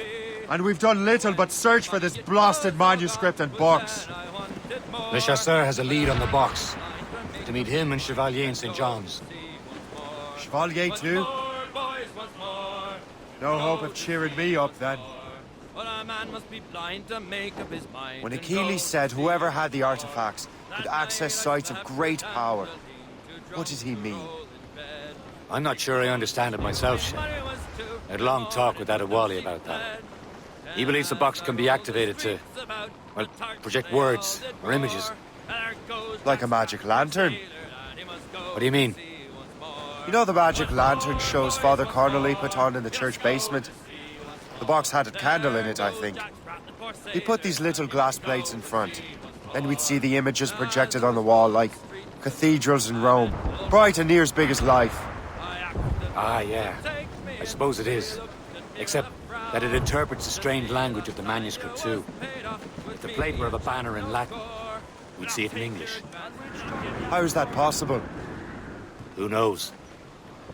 and we've done little but search for this blasted manuscript and box. Le Chasseur has a lead on the box. To meet him and Chevalier in St. John's. Chevalier too? No hope of cheering me up then. When Achilles said whoever had the artifacts could access sites of great power, what did he mean? I'm not sure I understand it myself, Shen. I had a long talk with Adewale about that. He believes the box can be activated to, well, project words or images. Like a magic lantern? What do you mean? You know the magic lantern shows Father Connolly put on in the church basement? The box had a candle in it, I think. He put these little glass plates in front. Then we'd see the images projected on the wall like cathedrals in Rome. Bright and near as big as life. Ah, yeah. I suppose it is. Except that it interprets the strange language of the manuscript, too. If the plate were of a banner in Latin, we'd see it in English. How is that possible? Who knows?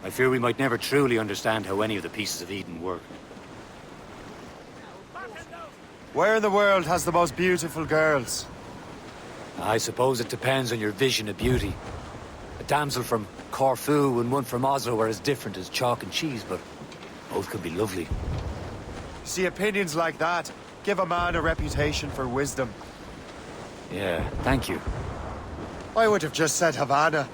I fear we might never truly understand how any of the pieces of Eden work. Where in the world has the most beautiful girls? I suppose it depends on your vision of beauty. A damsel from Corfu and one from Oslo are as different as chalk and cheese, but both can be lovely. See, opinions like that give a man a reputation for wisdom. Yeah, thank you. I would have just said Havana.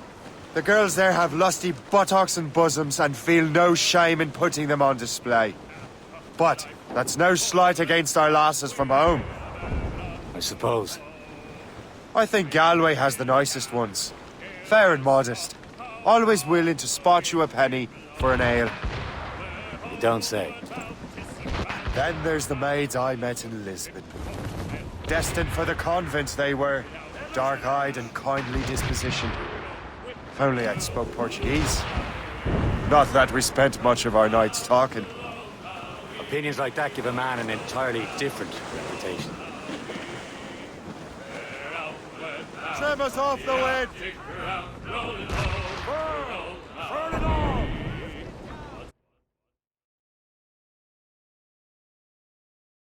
The girls there have lusty buttocks and bosoms and feel no shame in putting them on display. But that's no slight against our lasses from home. I suppose. I think Galway has the nicest ones. Fair and modest. Always willing to spot you a penny for an ale. You don't say. Then there's the maids I met in Lisbon. Destined for the convent they were. Dark-eyed and kindly disposition. If only I'd spoke Portuguese. Not that we spent much of our nights talking. Opinions like that give a man an entirely different reputation. Trim us off the wind! Burn it all!